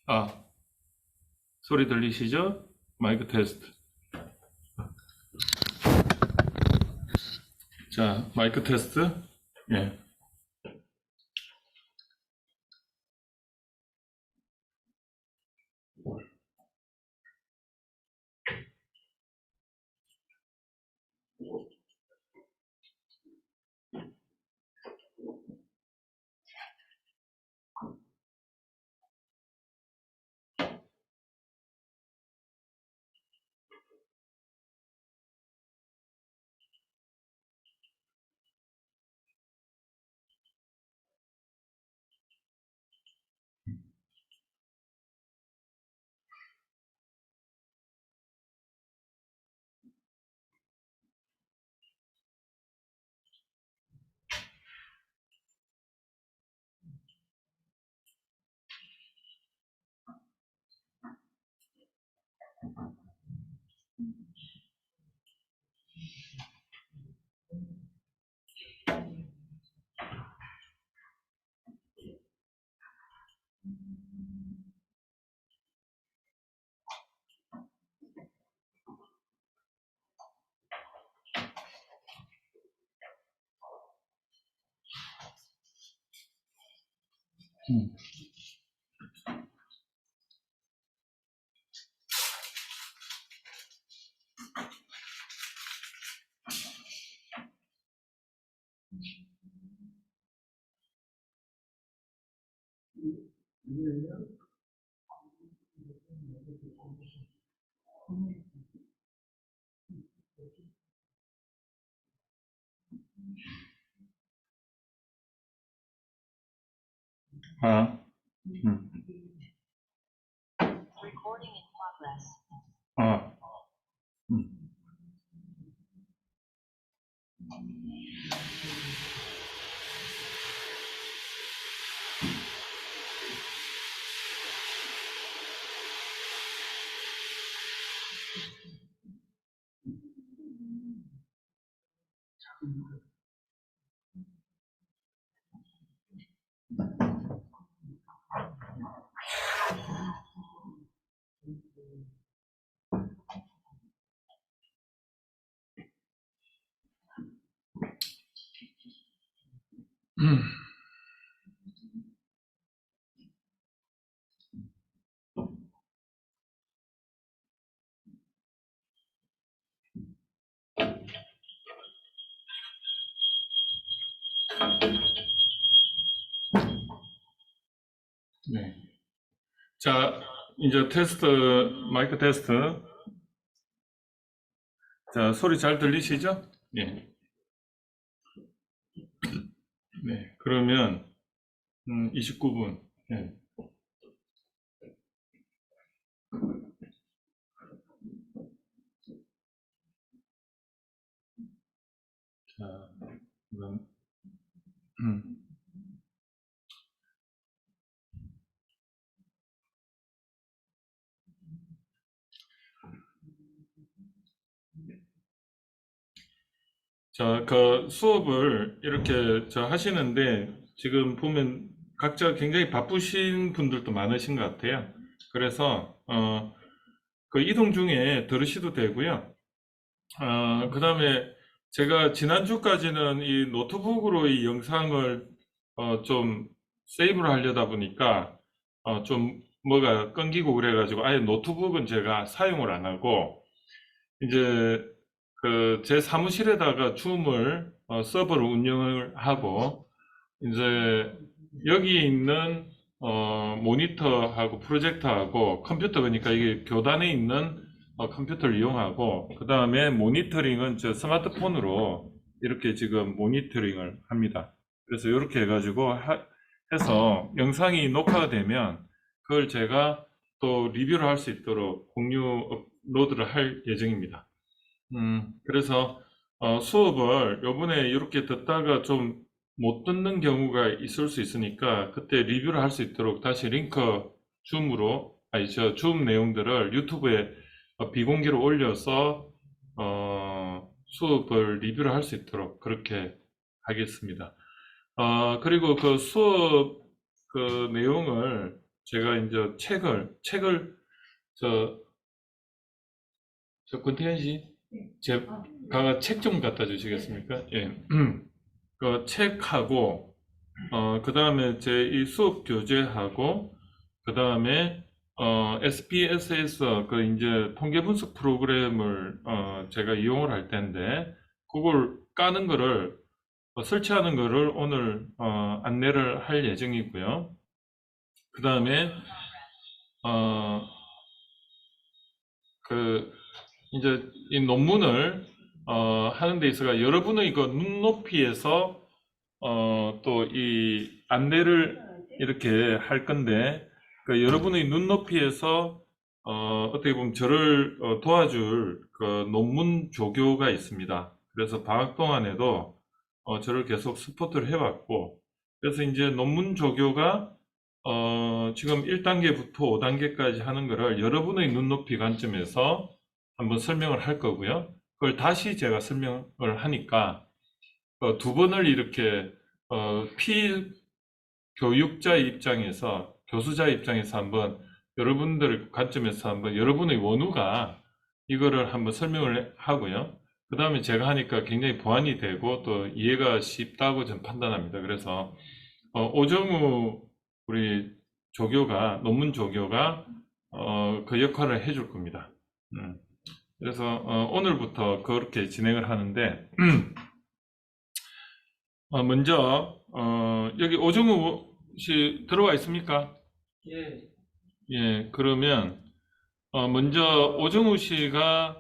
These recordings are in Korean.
아, 소리 들리시죠? 마이크 테스트. 자, 마이크 테스트. 예. 음. 아, 음. 아, 음. 음. 네. 자, 이제 테스트, 마이크 테스트. 자, 소리 잘 들리시죠? 예. 네. 그러면, 29분. 예. 자, 그럼, 음. 자, 그 수업을 이렇게 하시는데 지금 보면 각자 굉장히 바쁘신 분들도 많으신 것 같아요. 그래서 그 이동 중에 들으셔도 되고요. 그다음에 제가 지난주까지는 이 노트북으로 이 영상을 좀 세이브를 하려다 보니까 좀 뭐가 끊기고 그래가지고 아예 노트북은 제가 사용을 안 하고 이제 그 제 사무실에다가 줌을 서버로 운영을 하고 이제 여기 있는 모니터하고 프로젝터하고 컴퓨터 그러니까 이게 교단에 있는 컴퓨터를 이용하고 그 다음에 모니터링은 저 스마트폰으로 이렇게 지금 모니터링을 합니다. 그래서 이렇게 해가지고 해서 영상이 녹화가 되면 그걸 제가 또 리뷰를 할 수 있도록 공유 업로드를 할 예정입니다. 그래서 수업을 요번에 이렇게 듣다가 좀 못 듣는 경우가 있을 수 있으니까 그때 리뷰를 할 수 있도록 다시 링크 줌으로, 아니 줌 내용들을 유튜브에 비공개로 올려서 수업을 리뷰를 할 수 있도록 그렇게 하겠습니다. 그리고 그 수업 그 내용을 제가 이제 책을 저 권태현 씨, 제가 책 좀 갖다 주시겠습니까? 예. 그 책하고 그 다음에 제 이 수업 교재하고 그 다음에 SPSS 그 이제 통계 분석 프로그램을 제가 이용을 할 텐데 그걸 까는 거를 설치하는 거를 오늘 안내를 할 예정이고요. 그 다음에 어, 그 이제 이 논문을 하는 데 있어서 여러분의 그 눈높이에서 또 이 안내를 이렇게 할 건데 그 여러분의 눈높이에서 어떻게 보면 저를 도와줄 그 논문 조교가 있습니다. 그래서 방학 동안에도 저를 계속 스포트를 해왔고 그래서 이제 논문 조교가 지금 1단계부터 5단계까지 하는 거를 여러분의 눈높이 관점에서 한번 설명을 할 거고요. 그걸 다시 제가 설명을 하니까 두 번을 이렇게 피교육자 입장에서 교수자 입장에서 한번 여러분들 관점에서 한번 여러분의 원우가 이거를 한번 설명을 하고요. 그 다음에 제가 하니까 굉장히 보완이 되고 또 이해가 쉽다고 저는 판단합니다. 그래서 오정우 우리 조교가 논문 조교가 그 역할을 해줄 겁니다. 그래서 오늘부터 그렇게 진행을 하는데 먼저 여기 오정우 씨 들어와 있습니까? 예, 예, 그러면 먼저 오정우 씨가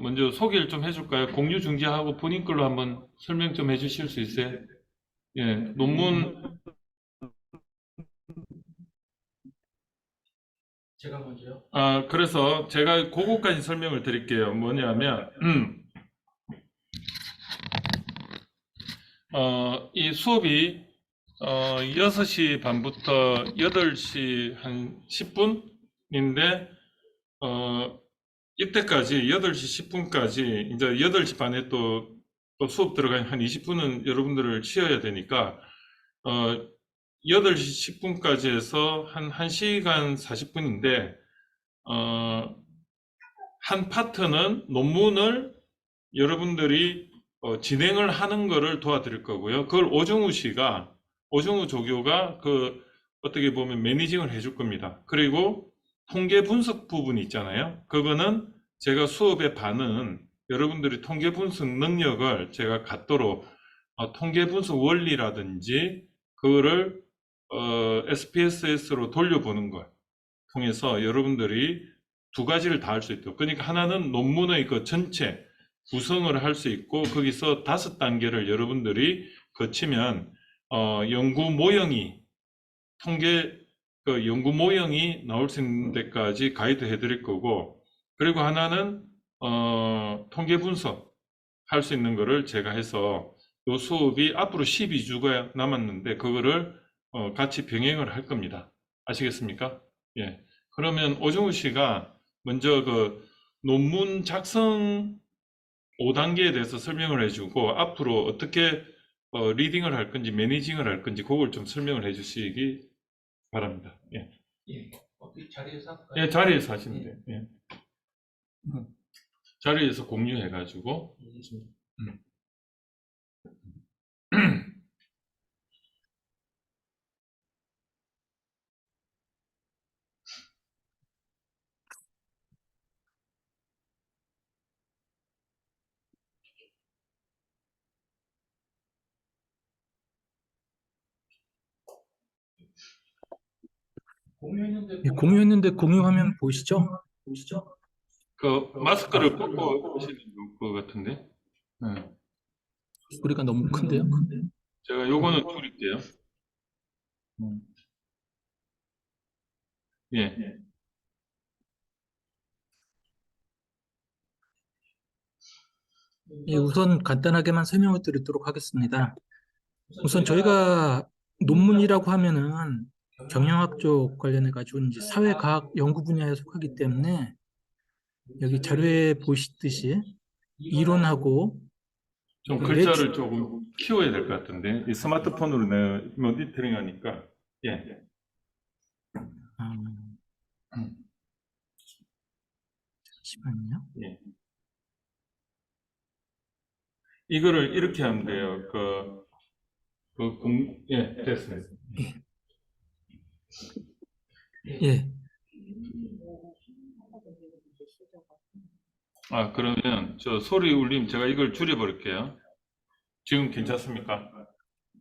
먼저 소개를 좀 해줄까요? 공유 중지하고 본인 걸로 한번 설명 좀 해주실 수 있어요? 예, 논문 제가 먼저요. 그래서 제가 그거까지 설명을 드릴게요. 뭐냐면 이 수업이 6시 반부터 8시 한 10분인데 이때까지 8시 10분까지 이제 8시 반에 또 수업 들어가면 한 20분은 여러분들을 쉬어야 되니까 8시 10분까지 해서 한 1시간 40분인데 한 파트는 논문을 여러분들이 진행을 하는 거를 도와드릴 거고요. 그걸 오정우 조교가 어떻게 보면 매니징을 해줄 겁니다. 그리고 통계 분석 부분 있잖아요. 그거는 제가 수업의 반은 여러분들이 통계 분석 능력을 제가 갖도록 통계 분석 원리라든지 그거를 SPSS로 돌려보는 걸 통해서 여러분들이 두 가지를 다 할 수 있도록. 그러니까 하나는 논문의 그 전체 구성을 할 수 있고 거기서 5단계를 여러분들이 거치면 연구 모형이 통계 그 연구 모형이 나올 수 있는 데까지 가이드 해드릴 거고 그리고 하나는 통계 분석 할 수 있는 거를 제가 해서 요 수업이 앞으로 12주가 남았는데 그거를 같이 병행을 할 겁니다. 아시겠습니까? 예. 그러면 오정우 씨가 먼저 그 논문 작성 5단계에 대해서 설명을 해주고 앞으로 어떻게 리딩을 할 건지 매니징을 할 건지 그걸 좀 설명을 해주시기 바랍니다. 예. 예, 어디 자리에서 할까요? 예, 자리에서 하시면 돼요. 예. 자리에서 공유해가지고 음. 공유했는데 공유하면 보이시죠? 그 마스크를 벗고 하시는 것 같은데. 네. 소리가 너무 큰데요? 제가 요거는 줄일게요. 예. 예, 우선 간단하게만 설명을 드리도록 하겠습니다. 우선 저희가 논문이라고 하면은 경영학 쪽 관련해 가지고 이제 사회과학 연구 분야에 속하기 때문에 여기 자료에 보시듯이 이론하고 좀 그 글자를 조금 키워야 될 것 같은데. 이 스마트폰으로 내가 모니터링 하니까. 예. 음, 음, 잠시만요. 예. 이거를 이렇게 하면 돼요. 예, 됐습니다. 예, 예. 아, 그러면 저 소리 울림 제가 이걸 줄여버릴게요. 지금 괜찮습니까?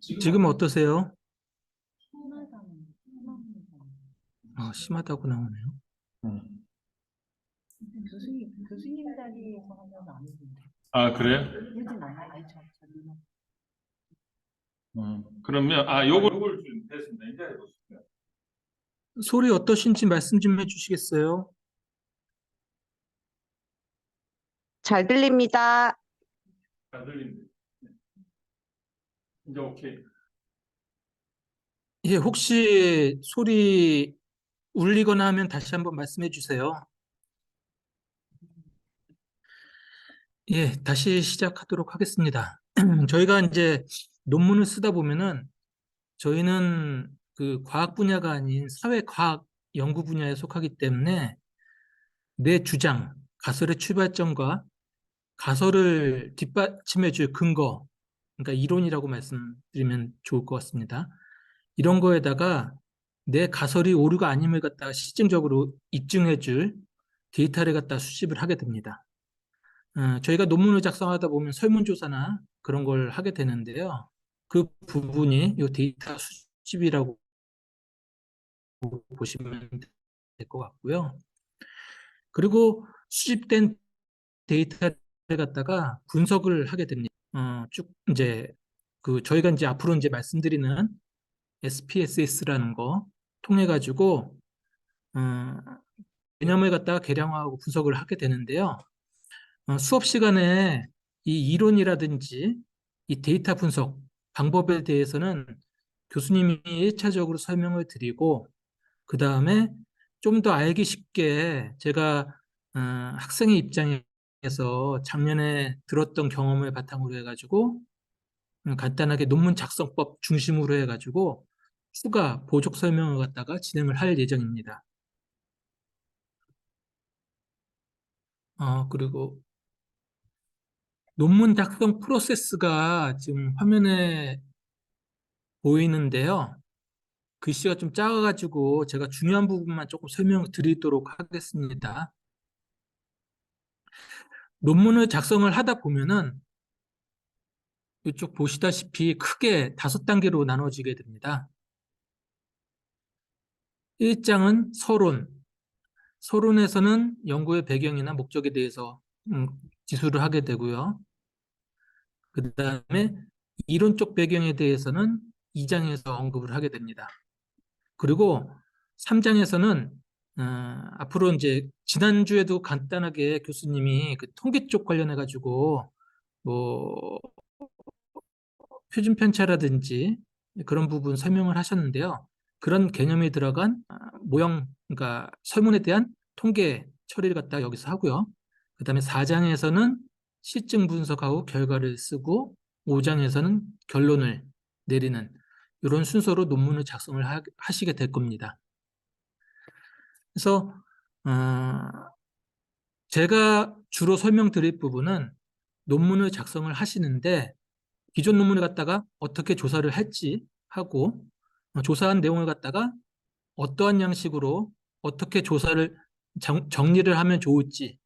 지금 어떠세요? 심하다고 나오네요. 음. 교수님 자리에서 하면 안 되는데. 아, 그래요? 그러진 않아요. 아니, 저는. 그러면, 요걸 좀 됐습니다. 이제 해보실게요. 소리 어떠신지 말씀 좀 해주시겠어요? 잘 들립니다. 안 들립니다. 네. 이제 오케이. 예, 혹시 소리 울리거나 하면 다시 한번 말씀해 주세요. 예, 다시 시작하도록 하겠습니다. 저희가 이제 논문을 쓰다 보면은 저희는 그 과학 분야가 아닌 사회과학 연구 분야에 속하기 때문에 내 주장, 가설의 출발점과 가설을 뒷받침해 줄 근거, 그러니까 이론이라고 말씀드리면 좋을 것 같습니다. 이런 거에다가 내 가설이 오류가 아님을 갖다가 실증적으로 입증해 줄 데이터를 갖다 수집을 하게 됩니다. 저희가 논문을 작성하다 보면 설문조사나 그런 걸 하게 되는데요. 그 부분이 이 데이터 수집이라고 보시면 될 것 같고요. 그리고 수집된 데이터를 갖다가 분석을 하게 됩니다. 쭉 이제 저희가 이제 앞으로 이제 말씀드리는 SPSS라는 거 통해 가지고 개념을 갖다가 개량화하고 분석을 하게 되는데요. 수업 시간에 이 이론이라든지 이 데이터 분석 방법에 대해서는 교수님이 1차적으로 설명을 드리고 그 다음에 좀 더 알기 쉽게 제가 학생의 입장에서 작년에 들었던 경험을 바탕으로 해가지고 간단하게 논문 작성법 중심으로 해가지고 추가 보족 설명을 갖다가 진행을 할 예정입니다. 그리고 논문 작성 프로세스가 지금 화면에 보이는데요. 글씨가 좀 작아가지고 제가 중요한 부분만 조금 설명드리도록 하겠습니다. 논문을 작성을 하다 보면은 이쪽 보시다시피 크게 5단계로 나눠지게 됩니다. 1장은 서론. 서론에서는 연구의 배경이나 목적에 대해서 기술을 하게 되고요. 그 다음에 이론적 배경에 대해서는 2장에서 언급을 하게 됩니다. 그리고 3장에서는 앞으로 이제 지난주에도 간단하게 교수님이 그 통계 쪽 관련해 가지고 뭐 표준 편차라든지 그런 부분 설명을 하셨는데요. 그런 개념이 들어간 모형, 그러니까 설문에 대한 통계 처리를 갖다 여기서 하고요. 그 다음에 4장에서는 실증 분석하고 결과를 쓰고 5장에서는 결론을 내리는 이런 순서로 논문을 작성을 하시게 될 겁니다. 그래서 제가 주로 설명드릴 부분은 논문을 작성을 하시는데 기존 논문을 갖다가 어떻게 조사를 할지 하고 조사한 내용을 갖다가 어떠한 양식으로 어떻게 조사를 정리를 하면 좋을지에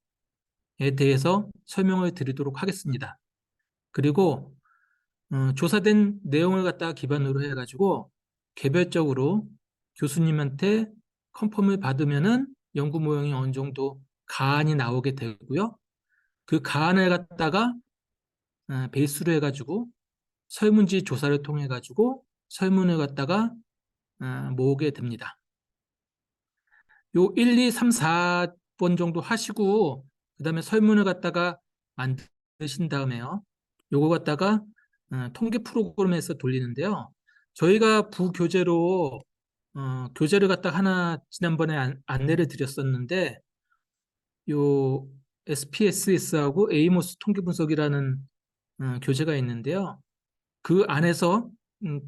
대해서 설명을 드리도록 하겠습니다. 그리고 조사된 내용을 갖다가 기반으로 해가지고 개별적으로 교수님한테 컨펌을 받으면은 연구 모형이 어느 정도 가안이 나오게 되고요. 그 가안을 갖다가 베이스로 해가지고 설문지 조사를 통해 가지고 설문을 갖다가 모으게 됩니다. 요 1, 2, 3, 4번 정도 하시고 그 다음에 설문을 갖다가 만드신 다음에요. 요거 갖다가 통계 프로그램에서 돌리는데요. 저희가 부교재로 교재를 갖다가 하나 지난번에 안내를 드렸었는데 요 SPSS하고 에이모스 통계 분석이라는 교재가 있는데요. 그 안에서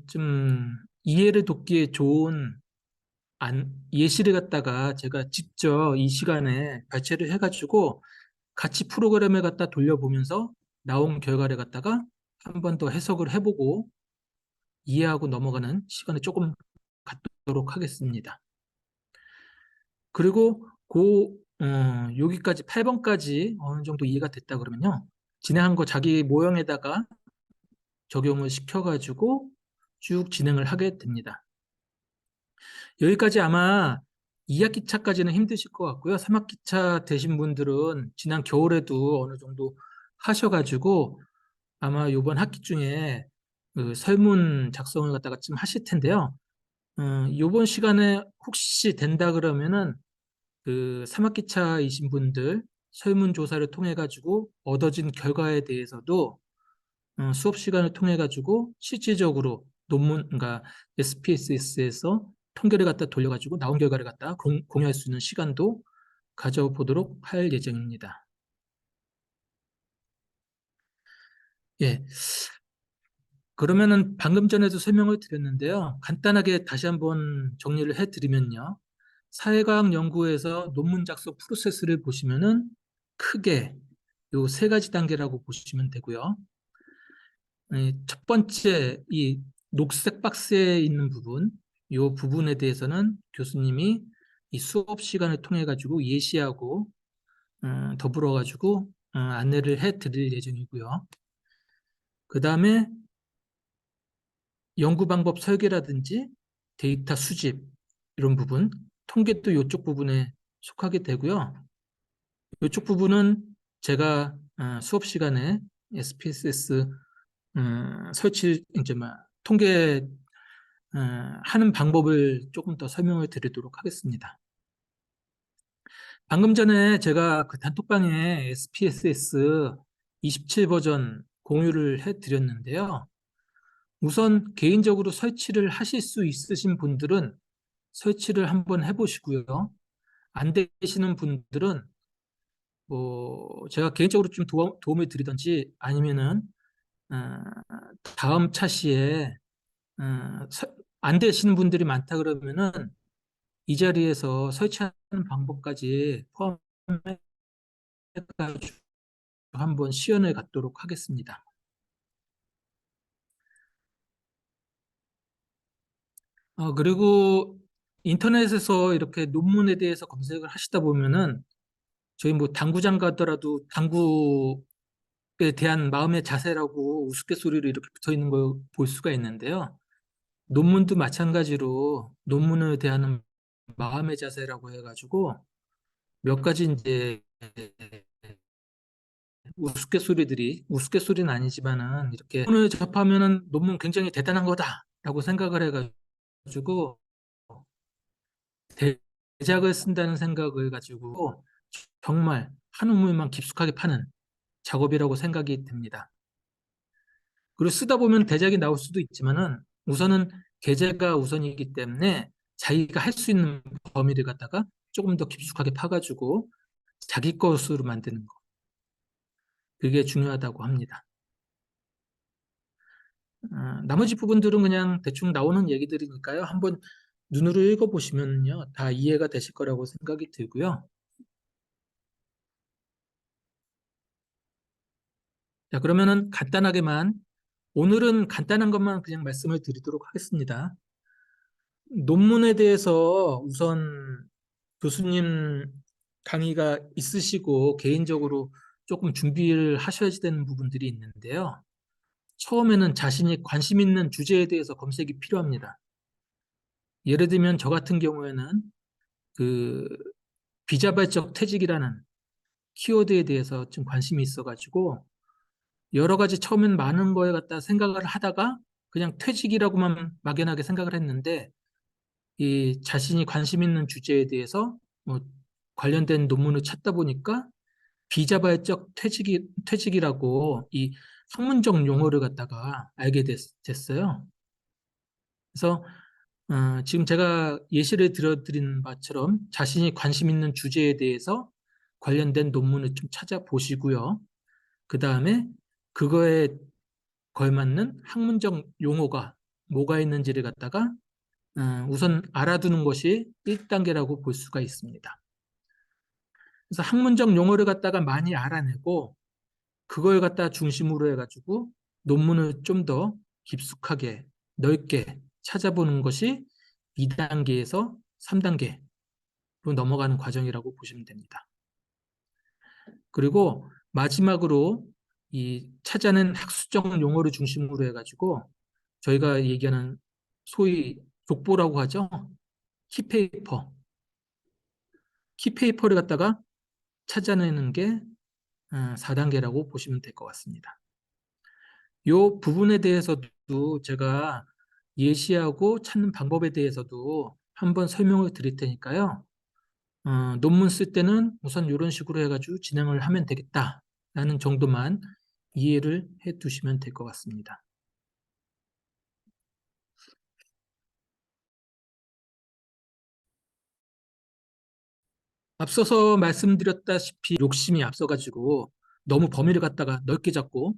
좀 이해를 돕기에 좋은 예시를 갖다가 제가 직접 이 시간에 발췌를 해가지고 같이 프로그램에 갖다 돌려보면서 나온 결과를 갖다가 한 번 더 해석을 해보고 이해하고 넘어가는 시간을 조금 갖도록 하겠습니다. 그리고 여기까지 8번까지 어느 정도 이해가 됐다 그러면요. 진행한 거 자기 모형에다가 적용을 시켜가지고 쭉 진행을 하게 됩니다. 여기까지 아마 2학기 차까지는 힘드실 것 같고요. 3학기 차 되신 분들은 지난 겨울에도 어느 정도 하셔가지고 아마 이번 학기 중에 그 설문 작성을 갖다가 좀 하실 텐데요. 이번 시간에 혹시 된다 그러면은 그 3학기 차이신 분들 설문조사를 통해 가지고 얻어진 결과에 대해서도 수업 시간을 통해 가지고 실질적으로 논문, 그러니까 SPSS에서 통계를 갖다 돌려가지고 나온 결과를 갖다 공유할 수 있는 시간도 가져보도록 할 예정입니다. 예. 그러면은 방금 전에도 설명을 드렸는데요. 간단하게 다시 한번 정리를 해드리면요. 사회과학 연구에서 논문 작성 프로세스를 보시면은 크게 요 세 가지 단계라고 보시면 되고요. 첫 번째 이 녹색 박스에 있는 부분, 이 부분에 대해서는 교수님이 이 수업 시간을 통해 가지고 예시하고 더불어 가지고 안내를 해드릴 예정이고요. 그 다음에 연구 방법 설계라든지 데이터 수집 이런 부분, 통계도 이쪽 부분에 속하게 되고요. 이쪽 부분은 제가 수업 시간에 SPSS 설치 이제 통계 하는 방법을 조금 더 설명을 드리도록 하겠습니다. 방금 전에 제가 그 단톡방에 SPSS 27 버전 공유를 해드렸는데요. 우선 개인적으로 설치를 하실 수 있으신 분들은 설치를 한번 해보시고요. 안 되시는 분들은 제가 개인적으로 좀 도움을 드리든지 아니면은 어, 다음 차시에 안 되시는 분들이 많다 그러면은 이 자리에서 설치하는 방법까지 포함해가지고 한번 시연을 갖도록 하겠습니다. 그리고 인터넷에서 이렇게 논문에 대해서 검색을 하시다 보면은 저희 뭐 당구장 가더라도 당구에 대한 마음의 자세라고 우스갯소리로 이렇게 붙어 있는 걸 볼 수가 있는데요. 논문도 마찬가지로 논문에 대한 마음의 자세라고 해가지고 몇 가지 이제 우스갯소리는 아니지만은 이렇게 논문을 접하면은 논문 굉장히 대단한 거다라고 생각을 해가지고 대작을 쓴다는 생각을 가지고 정말 한 우물만 깊숙하게 파는 작업이라고 생각이 됩니다. 그리고 쓰다 보면 대작이 나올 수도 있지만은 우선은 계제가 우선이기 때문에 자기가 할 수 있는 범위를 갖다가 조금 더 깊숙하게 파가지고 자기 것으로 만드는 거. 그게 중요하다고 합니다. 나머지 부분들은 그냥 대충 나오는 얘기들이니까요. 한번 눈으로 읽어보시면요. 다 이해가 되실 거라고 생각이 들고요. 자, 그러면은 오늘은 간단한 것만 그냥 말씀을 드리도록 하겠습니다. 논문에 대해서 우선 교수님 강의가 있으시고 개인적으로 조금 준비를 하셔야 되는 부분들이 있는데요. 처음에는 자신이 관심 있는 주제에 대해서 검색이 필요합니다. 예를 들면 저 같은 경우에는 그 비자발적 퇴직이라는 키워드에 대해서 좀 관심이 있어가지고 여러 가지 처음엔 많은 거에 갖다 생각을 하다가 그냥 퇴직이라고만 막연하게 생각을 했는데 이 자신이 관심 있는 주제에 대해서 뭐 관련된 논문을 찾다 보니까 비자발적 퇴직이라고 이 학문적 용어를 갖다가 알게 됐어요. 그래서 지금 제가 예시를 들어드린 바처럼 자신이 관심 있는 주제에 대해서 관련된 논문을 좀 찾아보시고요. 그 다음에 그거에 걸맞는 학문적 용어가 뭐가 있는지를 갖다가 우선 알아두는 것이 1단계라고 볼 수가 있습니다. 그래서 학문적 용어를 갖다가 많이 알아내고 그걸 갖다 중심으로 해가지고 논문을 좀 더 깊숙하게 넓게 찾아보는 것이 2단계에서 3단계로 넘어가는 과정이라고 보시면 됩니다. 그리고 마지막으로 이 찾아낸 학술적 용어를 중심으로 해가지고 저희가 얘기하는 소위 족보라고 하죠. 키페이퍼. 키페이퍼를 갖다가 찾아내는 게 4단계라고 보시면 될 것 같습니다. 이 부분에 대해서도 제가 예시하고 찾는 방법에 대해서도 한번 설명을 드릴 테니까요. 논문 쓸 때는 우선 이런 식으로 해가지고 진행을 하면 되겠다라는 정도만 이해를 해 두시면 될 것 같습니다. 앞서서 말씀드렸다시피 욕심이 앞서가지고 너무 범위를 갖다가 넓게 잡고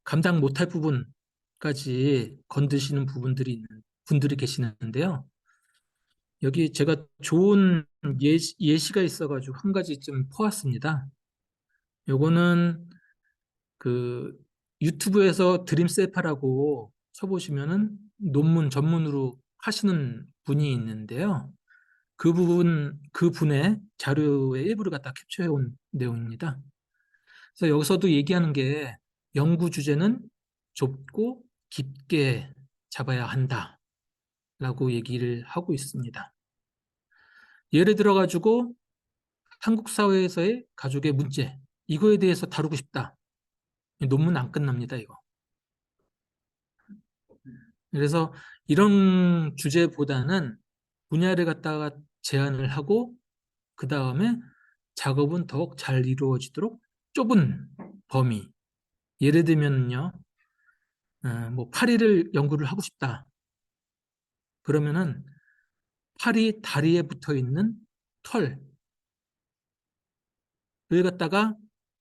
감당 못할 부분까지 건드시는 분들이 계시는데요. 여기 제가 좋은 예시가 있어가지고 한 가지 좀 퍼왔습니다. 요거는 그 유튜브에서 드림셀파라고 쳐보시면은 논문 전문으로 하시는 분이 있는데요. 그분의 자료의 일부를 갖다 캡처해온 내용입니다. 그래서 여기서도 얘기하는 게 연구 주제는 좁고 깊게 잡아야 한다라고 얘기를 하고 있습니다. 예를 들어가지고 한국 사회에서의 가족의 문제, 이거에 대해서 다루고 싶다. 논문 안 끝납니다, 이거. 그래서 이런 주제보다는 분야를 갖다가 제안을 하고 그 다음에 작업은 더욱 잘 이루어지도록 좁은 범위. 예를 들면요, 뭐 파리를 연구를 하고 싶다. 그러면은 파리 다리에 붙어 있는 털을 갖다가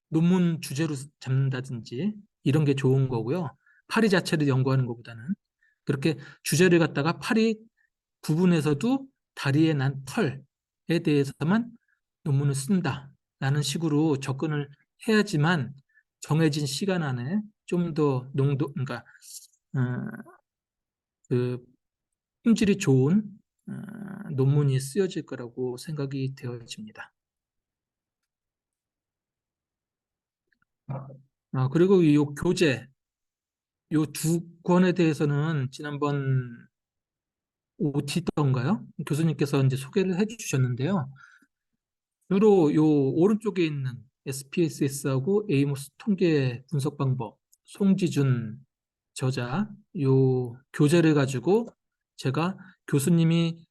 논문 주제로 잡는다든지 이런 게 좋은 거고요. 파리 자체를 연구하는 것보다는 그렇게 주제를 갖다가 파리 부분에서도 다리에 난 털에 대해서만 논문을 쓴다라는 식으로 접근을 해야지만 정해진 시간 안에 좀 더 그러니까 어, 그 품질이 좋은 논문이 쓰여질 거라고 생각이 되어집니다. 그리고 이 교재, 이 두 권에 대해서는 지난번 OT던가요? 교수님께서 이제 소개를 해주셨는데요. 주로 요 오른쪽에 있는 SPSS하고 에이모스 통계 분석 방법, 송지준 저자 요 교재를 가지고 제가 교수님이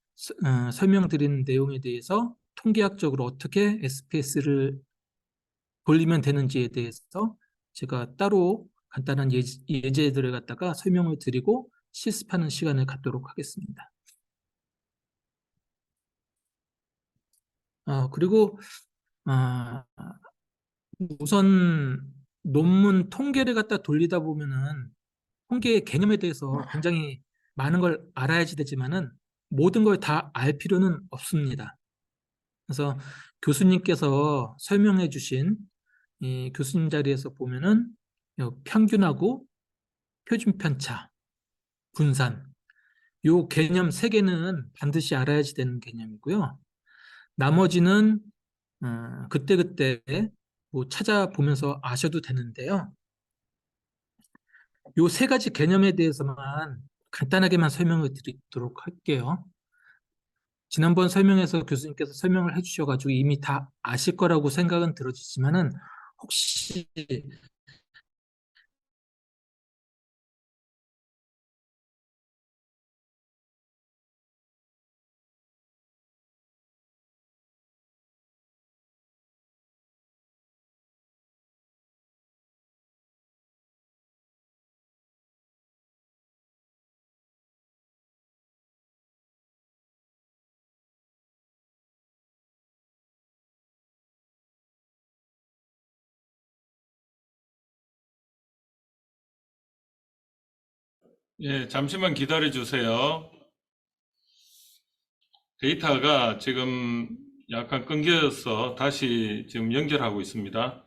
설명드린 내용에 대해서 통계학적으로 어떻게 SPS를 돌리면 되는지에 대해서 제가 따로 간단한 예제들을 갖다가 설명을 드리고 실습하는 시간을 갖도록 하겠습니다. 그리고 아, 우선 논문 통계를 갖다 돌리다 보면은 통계의 개념에 대해서 굉장히 많은 걸 알아야지 되지만은 모든 걸 다 알 필요는 없습니다. 그래서 교수님께서 설명해 주신 이 교수님 자리에서 보면은 요 평균하고 표준 편차, 분산 요 개념 세 개는 반드시 알아야지 되는 개념이고요. 나머지는 그때그때 뭐 찾아보면서 아셔도 되는데요. 요 세 가지 개념에 대해서만 간단하게만 설명을 드리도록 할게요. 지난번 설명에서 교수님께서 설명을 해주셔가지고 이미 다 아실 거라고 생각은 들어지지만은 혹시 예, 잠시만 기다려 주세요. 데이터가 지금 약간 끊겨서 다시 지금 연결하고 있습니다.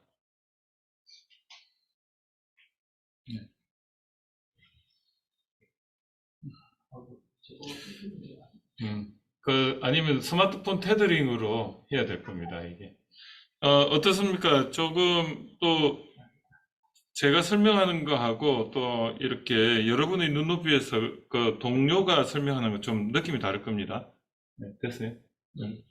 아니면 스마트폰 테더링으로 해야 될 겁니다, 이게. 어떻습니까? 조금 또 제가 설명하는 거하고 또 이렇게 여러분의 눈높이에서 그 동료가 설명하는 거 좀 느낌이 다를 겁니다. 네, 됐어요? 네.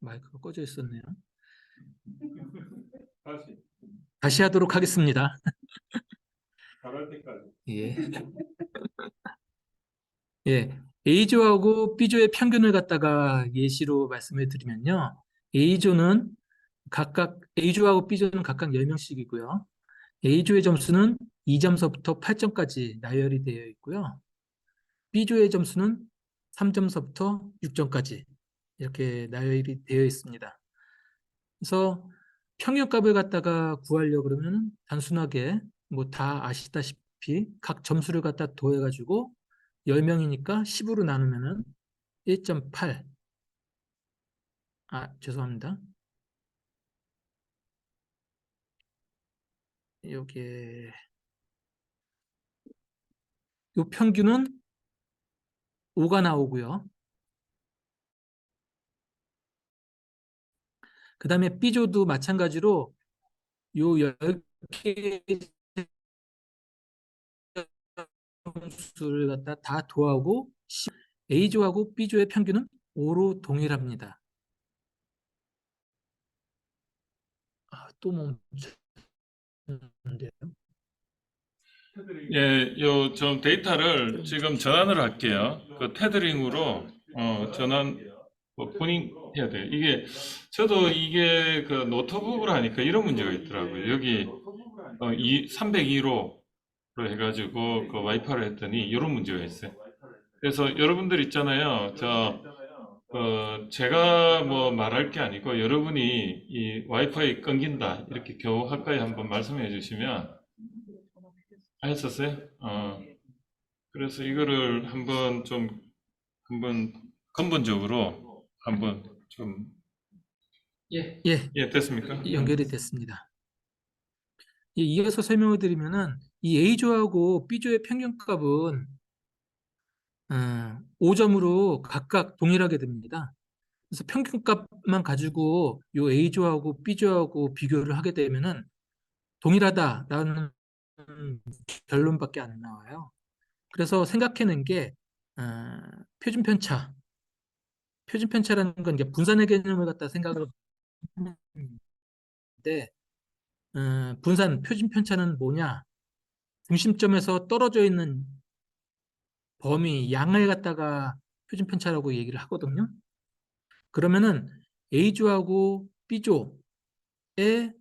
마이크가 꺼져 있었네요. 다시 다시 하도록 하겠습니다. 잘할 때까지. 예. 예. A조하고 B조의 평균을 갖다가 예시로 말씀을 드리면요. A조하고 B조는 각각 10명씩이고요. A조의 점수는 2점서부터 8점까지 나열이 되어 있고요. B조의 점수는 3점서부터 6점까지 이렇게 나열이 되어 있습니다. 그래서 평균값을 갖다가 구하려고 그러면 단순하게 뭐 다 아시다시피 각 점수를 갖다 더해가지고 10명이니까 10으로 나누면은 1.8. 죄송합니다. 요게 요 평균은 5가 나오고요. 그 다음에 B조도 마찬가지로 요 10개 점수를 갖다 다 더하고 A조하고 B조의 평균은 5로 동일합니다. 또 멈췄는데요. 예, 좀 데이터를 지금 전환을 할게요. 그 테더링으로 전환 본인 해야 돼요. 저도 이게 그 노트북으로 하니까 이런 문제가 있더라고요. 여기 302로 해가지고 그 와이파이를 했더니 이런 문제가 있어요. 그래서 여러분들 있잖아요. 제가 뭐 말할 게 아니고 여러분이 이 와이파이 끊긴다 이렇게 겨우 가까이 한번 말씀해 주시면 했었어요? 그래서 이거를 한번 근본적으로 한번 좀, 예, 됐습니까? 연결이 됐습니다. 이어서 설명을 드리면은 이 A조하고 B조의 평균값은 5점으로 각각 동일하게 됩니다. 그래서 평균값만 가지고 요 A조하고 B조하고 비교를 하게 되면은 동일하다라는 결론밖에 안 나와요. 그래서 생각해낸 게 표준편차. 표준편차라는 건 이제 분산의 개념을 갖다 생각을 하는데 표준편차는 뭐냐? 중심점에서 떨어져 있는 범위, 양을 갖다가 표준편차라고 얘기를 하거든요. 그러면은 A조하고 B조의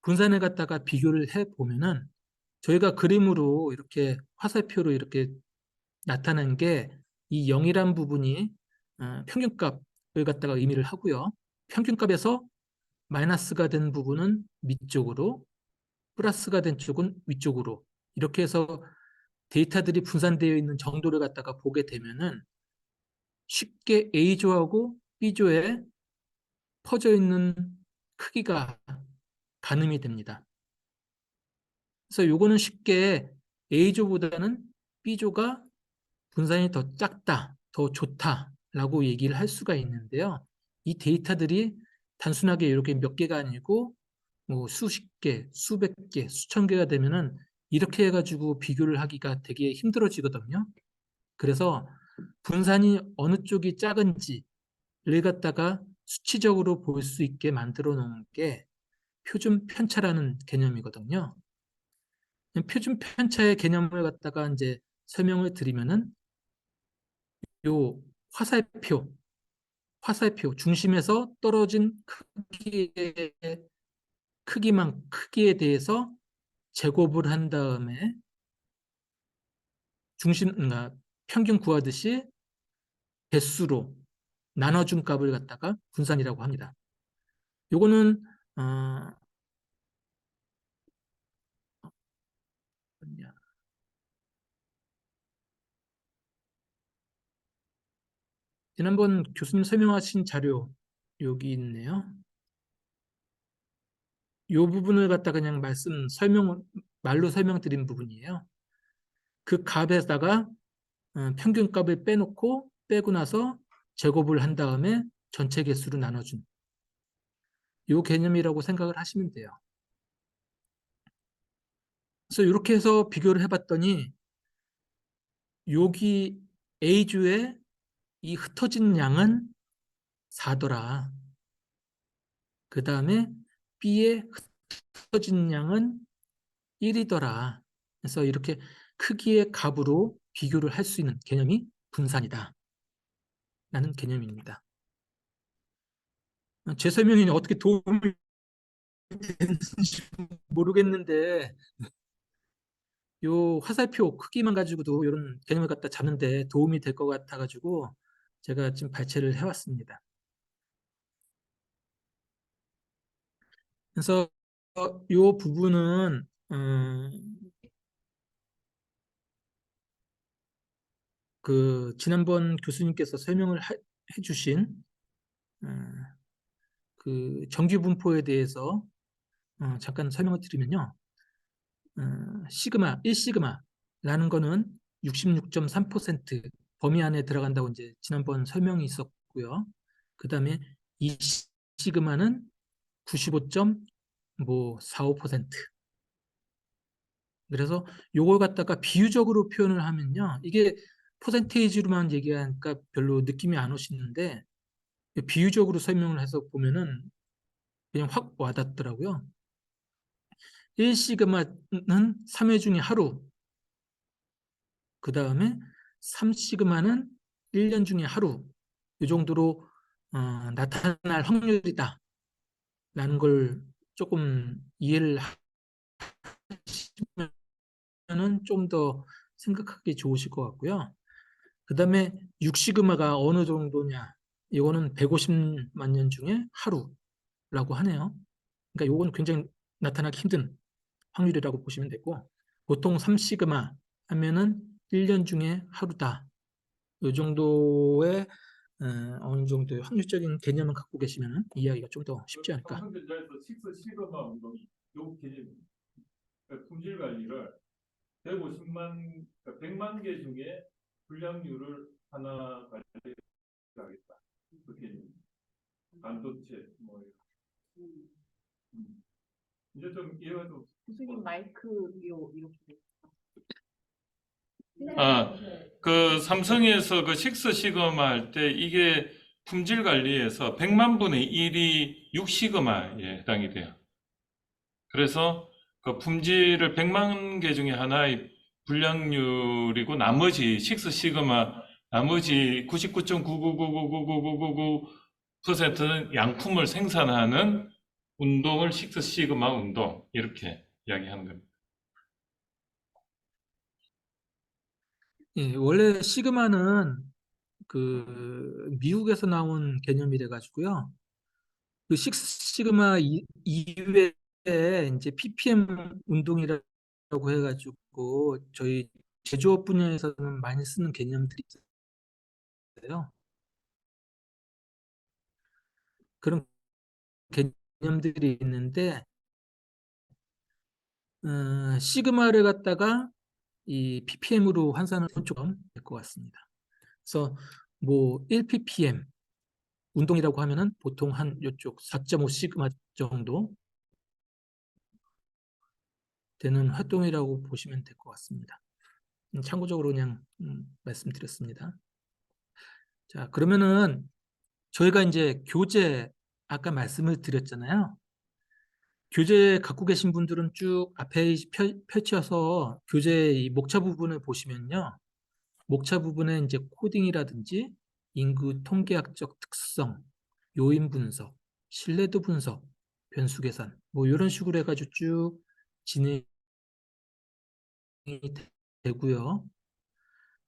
분산을 갖다가 비교를 해 보면은 저희가 그림으로 이렇게 화살표로 이렇게 나타낸 게 이 0이란 부분이 평균값을 갖다가 의미를 하고요. 평균값에서 마이너스가 된 부분은 밑쪽으로, 플러스가 된 쪽은 위쪽으로 이렇게 해서 데이터들이 분산되어 있는 정도를 갖다가 보게 되면은 쉽게 A조하고 B조에 퍼져 있는 크기가 가늠이 됩니다. 그래서 요거는 쉽게 A조보다는 B조가 분산이 더 작다, 더 좋다라고 얘기를 할 수가 있는데요. 이 데이터들이 단순하게 이렇게 몇 개가 아니고 뭐 수십 개, 수백 개, 수천 개가 되면은 이렇게 해가지고 비교를 하기가 되게 힘들어지거든요. 그래서 분산이 어느 쪽이 작은지를 갖다가 수치적으로 볼 수 있게 만들어 놓은 게 표준 편차라는 개념이거든요. 표준 편차의 개념을 갖다가 이제 설명을 드리면은 요 화살표 중심에서 떨어진 크기에 대해서 제곱을 한 다음에 그러니까 평균 구하듯이 개수로 나눠준 값을 갖다가 분산이라고 합니다. 요거는 어디냐. 지난번 교수님 설명하신 자료 여기 있네요. 요 부분을 갖다 그냥 말로 설명드린 부분이에요. 그 값에다가 평균값을 빼고 나서 제곱을 한 다음에 전체 개수로 나눠준 요 개념이라고 생각을 하시면 돼요. 그래서 이렇게 해서 비교를 해봤더니 여기 A주의 이 흩어진 양은 4더라. 그 다음에 B의 흩어진 양은 1이더라. 그래서 이렇게 크기의 값으로 비교를 할 수 있는 개념이 분산이다. 라는 개념입니다. 제 설명이 어떻게 도움이 되는지 모르겠는데 요 화살표 크기만 가지고도 이런 개념을 갖다 잡는데 도움이 될 것 같아가지고 제가 지금 발췌를 해왔습니다. 그래서 요 부분은 그 지난번 교수님께서 설명을 해주신 그 정규 분포에 대해서 잠깐 설명을 드리면요. 시그마, 1시그마라는 거는 66.3% 범위 안에 들어간다고 이제 지난번 설명이 있었고요. 그 다음에 2시그마는 95.45%. 그래서 요걸 갖다가 비유적으로 표현을 하면요. 이게 퍼센테이지로만 얘기하니까 별로 느낌이 안 오시는데 비유적으로 설명을 해서 보면은 그냥 확 와닿더라고요. 1시그마는 3회 중에 하루, 그 다음에 3시그마는 1년 중에 하루, 이 정도로 나타날 확률이다 라는 걸 조금 이해를 하시면 좀 더 생각하기 좋으실 것 같고요. 그 다음에 6시그마가 어느 정도냐, 이거는 150만 년 중에 하루라고 하네요. 그러니까 이건 굉장히 나타나기 힘든 확률이라고 보시면 되고, 보통 3시그마 하면은 1년 중에 하루다. 이 정도의 어느 정도의 확률적인 개념을 갖고 계시면 이해하기가 좀 더 쉽지 않을까. 평균자에서 식스 시그마 운동이 요 개념, 그러니까 품질 관리를 100만 개 중에 불량률을 하나 관리하겠다. 그 개념. 반도체 뭐 이제 좀 이해가 좀. 교수님 마이크 이렇게. 그 삼성에서 그 식스 시그마 할 때 이게 품질 관리에서 100만 분의 1이 6시그마에 해당이 돼요. 그래서 그 품질을 100만 개 중에 하나의 불량률이고 나머지 식스 시그마 나머지 99.9999999%는 양품을 생산하는 운동을 식스 시그마 운동 이렇게 이야기하는 겁니다. 예, 원래 시그마는 그 미국에서 나온 개념이래 가지고요. 그 식스 시그마 이외에 이제 PPM 운동이라고 해가지고 저희 제조업 분야에서는 많이 쓰는 개념들이 있어요. 그런 개념들이 있는데 시그마를 갖다가 이 ppm으로 환산을 조금 될 것 같습니다. 그래서 뭐 1ppm 운동이라고 하면은 보통 한 이쪽 4.5 시그마 정도 되는 활동이라고 보시면 될 것 같습니다. 참고적으로 그냥 말씀드렸습니다. 자, 그러면은 저희가 이제 교재 아까 말씀을 드렸잖아요. 교재 갖고 계신 분들은 쭉 앞에 펼쳐서 교재 이 목차 부분을 보시면요. 목차 부분에 이제 코딩이라든지 인구 통계학적 특성, 요인 분석, 신뢰도 분석, 변수 계산 뭐 이런 식으로 해가지고 쭉 진행이 되고요.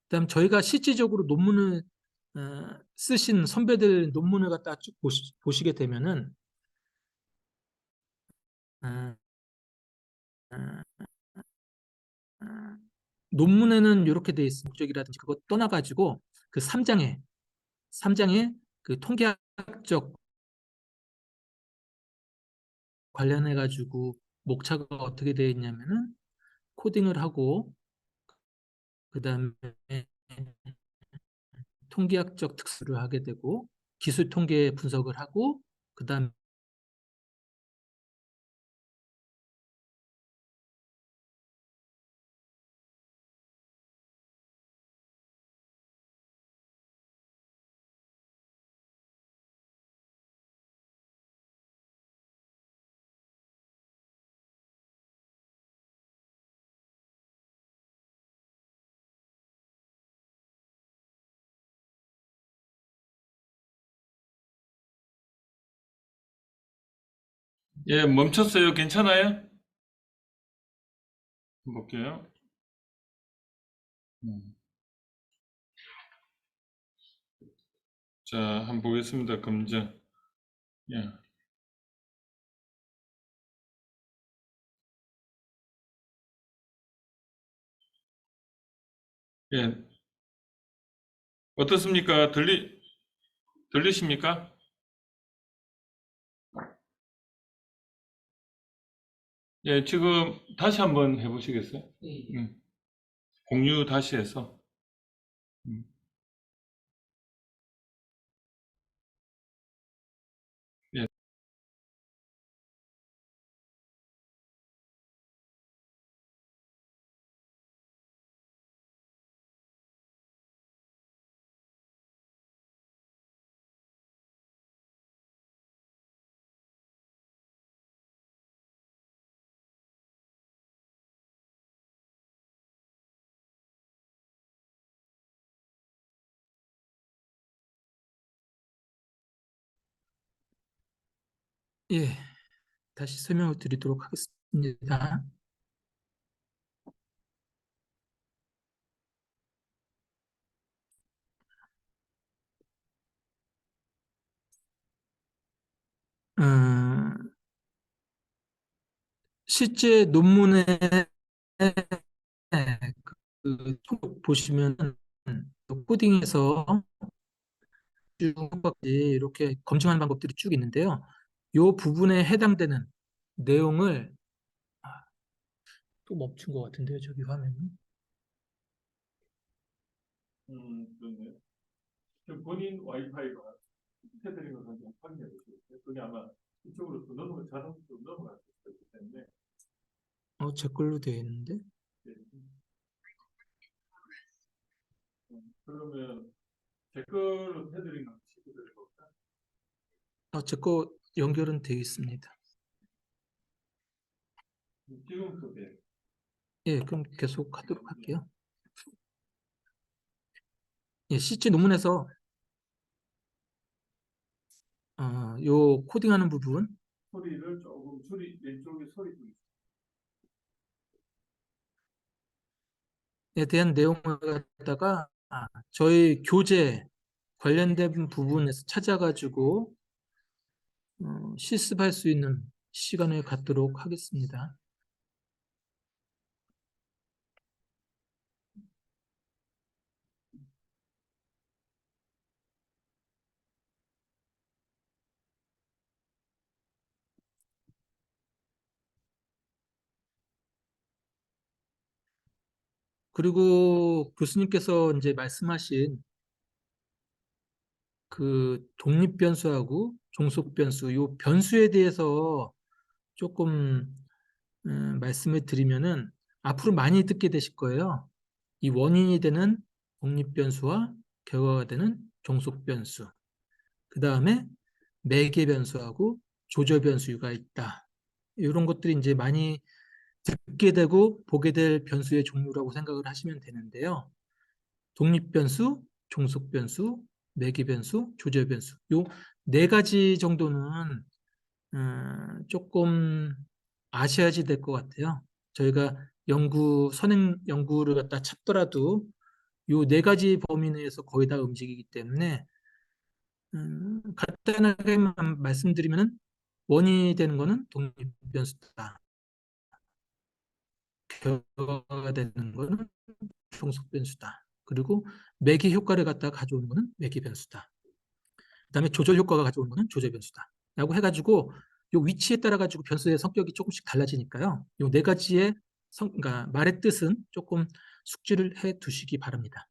그다음 저희가 실질적으로 논문을 쓰신 선배들 논문을 갖다 쭉 보시게 되면은 어, 어, 논문에는 이렇게 돼 있습니다. 목적이라든지 그거 떠나가지고 그 3장에 그 통계학적 관련해가지고 목차가 어떻게 되어 있냐면은 코딩을 하고 그다음에 통계학적 특수를 하게 되고 기술 통계 분석을 하고 그다음에 예, 멈췄어요. 괜찮아요? 볼게요. 자, 한번 보겠습니다. 검증. 예. 예. 어떻습니까? 들리십니까? 예, 지금 다시 한번 해보시겠어요? 공유 다시 해서. 음. 예. 예, 다시 설명을 드리도록 하겠습니다. 실제 논문에 보시면 코딩에서 쭉 이렇게 검증하는 방법들이 쭉 있는데요. 이 부분에 해당되는 내용을 또 멈춘 것 같은데요, 저기 화면이. 그렇네요. 지금 본인 와이파이가 테드링을 한번 확인해 보시겠어요? 그게 아마 이쪽으로 또 자동으로 넘어갈 수 있기 때문에. 제 걸로 되어 있는데. 예. 그러면 제 걸로 테드링 한번 시도해 볼까요? 제 거 연결은 되어 있습니다. 지금부터 돼요. 예, 그럼 계속 하도록 할게요. 예, 실제 논문에서 요 코딩하는 부분 소리를 조금 왼쪽에 소리 좀. 에 대한 내용을 갖다가 저희 교재 관련된 부분에서 찾아가지고 실습할 수 있는 시간을 갖도록 하겠습니다. 그리고 교수님께서 이제 말씀하신 그 독립변수하고 종속변수, 요 변수에 대해서 조금 말씀을 드리면은 앞으로 많이 듣게 되실 거예요. 이 원인이 되는 독립변수와 결과가 되는 종속변수. 그 다음에 매개변수하고 조절변수가 있다. 이런 것들이 이제 많이 듣게 되고 보게 될 변수의 종류라고 생각을 하시면 되는데요. 독립변수, 종속변수, 매기변수, 조절변수. 요 네 가지 정도는 조금 아셔야지 될 것 같아요. 저희가 선행 연구를 갖다 찾더라도 요 네 가지 범위 내에서 거의 다 움직이기 때문에 간단하게만 말씀드리면은 원이 되는 거는 독립변수다. 결과가 되는 거는 종속변수다. 그리고 매기 효과를 갖다 가져오는 거는 매기변수다. 그다음에 조절 효과가 가져오는 거는 조절변수다. 라고 해가지고 요 위치에 따라 가지고 변수의 성격이 조금씩 달라지니까요. 요 네 가지의 그러니까 말의 뜻은 조금 숙지를 해 두시기 바랍니다.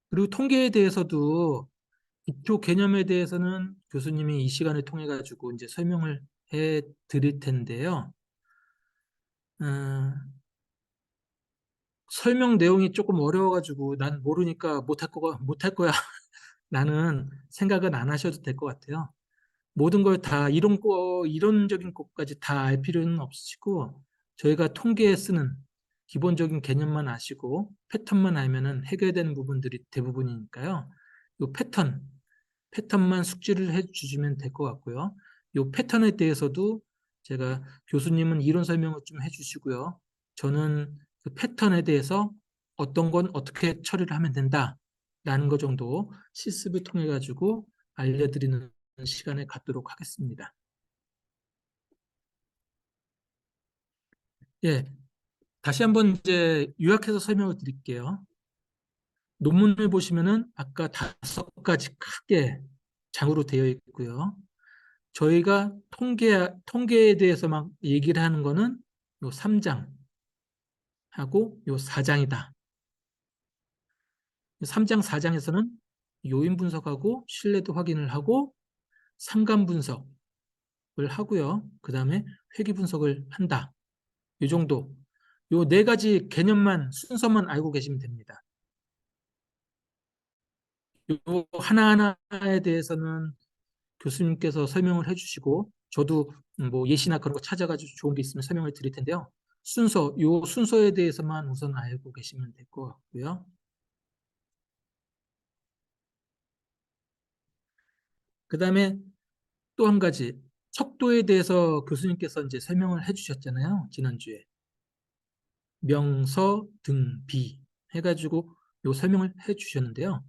그리고 통계에 대해서도 기초 개념에 대해서는 교수님이 이 시간을 통해 가지고 이제 설명을 해 드릴 텐데요. 어, 설명 내용이 조금 어려워가지고 난 모르니까 못할 거야 라는 생각은 안 하셔도 될 것 같아요. 모든 걸 다 이론적인 것까지 다 알 필요는 없으시고 저희가 통계에 쓰는 기본적인 개념만 아시고 패턴만 알면은 해결되는 부분들이 대부분이니까요. 이 패턴만 숙지를 해 주시면 될 것 같고요. 이 패턴에 대해서도 제가 교수님은 이론 설명을 좀 해주시고요. 저는 그 패턴에 대해서 어떤 건 어떻게 처리를 하면 된다라는 것 정도 실습을 통해 가지고 알려드리는 시간을 갖도록 하겠습니다. 예, 다시 한번 이제 요약해서 설명을 드릴게요. 논문을 보시면은 아까 5가지 크게 장으로 되어 있고요. 저희가 통계에 대해서 막 얘기를 하는 거는 요 3장 하고 요 4장이다. 3장, 4장에서는 요인 분석하고 신뢰도 확인을 하고 상관 분석을 하고요. 그 다음에 회귀 분석을 한다. 이 정도. 요 네 가지 개념만 순서만 알고 계시면 됩니다. 요 하나하나에 대해서는 교수님께서 설명을 해주시고 저도 뭐 예시나 그런 거 찾아가지고 좋은 게 있으면 설명을 드릴 텐데요. 요 순서에 대해서만 우선 알고 계시면 될 것 같고요. 그 다음에 또 한 가지 척도에 대해서 교수님께서 이제 설명을 해주셨잖아요. 지난주에 명서 등비 해가지고 요 설명을 해주셨는데요.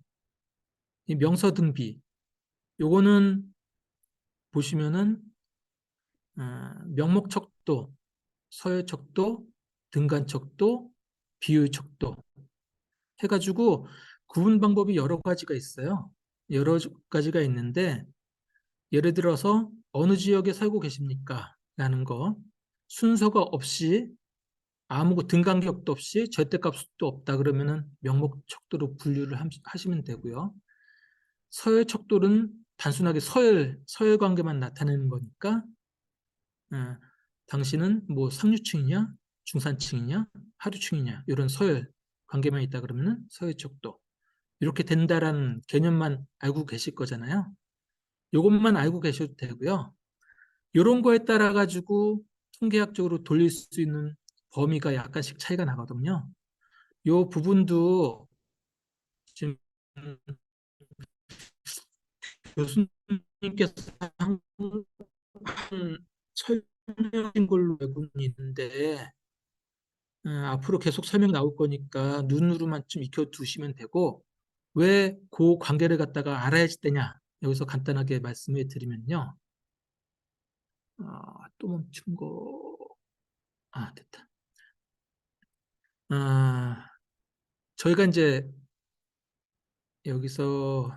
이 명서 등비 요거는 보시면은 명목척도, 서열척도, 등간척도, 비율척도 해가지고 구분 방법이 여러 가지가 있어요. 여러 가지가 있는데 예를 들어서 어느 지역에 살고 계십니까? 라는 거 순서가 없이 아무 등간격도 없이 절대값도 없다 그러면은 명목척도로 분류를 하시면 되고요. 서열척도는 단순하게 서열 관계만 나타내는 거니까 당신은 뭐 상류층이냐, 중산층이냐, 하류층이냐 이런 서열 관계만 있다 그러면은 서열척도 이렇게 된다라는 개념만 알고 계실 거잖아요. 이것만 알고 계셔도 되고요. 이런 거에 따라 가지고 통계학적으로 돌릴 수 있는 범위가 약간씩 차이가 나거든요. 이 부분도 지금 교수님께서 설명하신 걸로 알고 있는데 앞으로 계속 설명 나올 거니까 눈으로만 좀 익혀두시면 되고 왜 그 관계를 갖다가 알아야지 되냐 여기서 간단하게 말씀을 드리면요. 또 멈춘 거. 됐다. 저희가 이제 여기서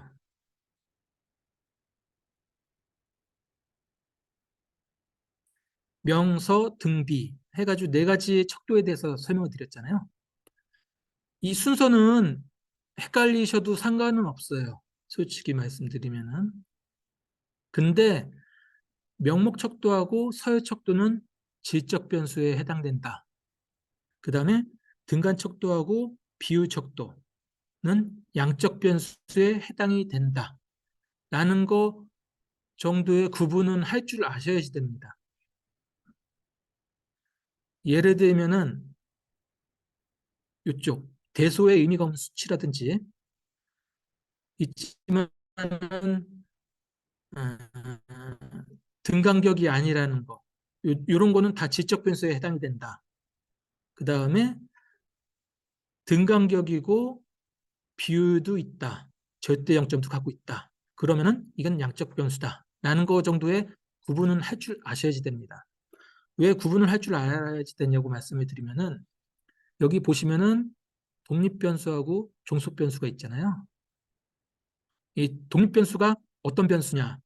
명서 등비 해가지고 네 가지의 척도에 대해서 설명을 드렸잖아요. 이 순서는 헷갈리셔도 상관은 없어요. 솔직히 말씀드리면은. 근데 명목척도하고 서열척도는 질적 변수에 해당된다. 그 다음에 등간척도하고 비율척도는 양적 변수에 해당이 된다. 라는 거 정도의 구분은 할 줄 아셔야지 됩니다. 예를 들면은 이쪽 대소의 의미가 없는 수치라든지 있지만 등간격이 아니라는 거, 이런 거는 다 지적 변수에 해당이 된다. 그 다음에 등간격이고 비율도 있다. 절대 영점도 갖고 있다. 그러면은 이건 양적 변수다. 라는 거 정도의 구분은 할 줄 아셔야지 됩니다. 왜 구분을 할 줄 알아야지 되냐고 말씀을 드리면은 여기 보시면은 독립 변수하고 종속 변수가 있잖아요. 이 독립 변수가 어떤 변수냐,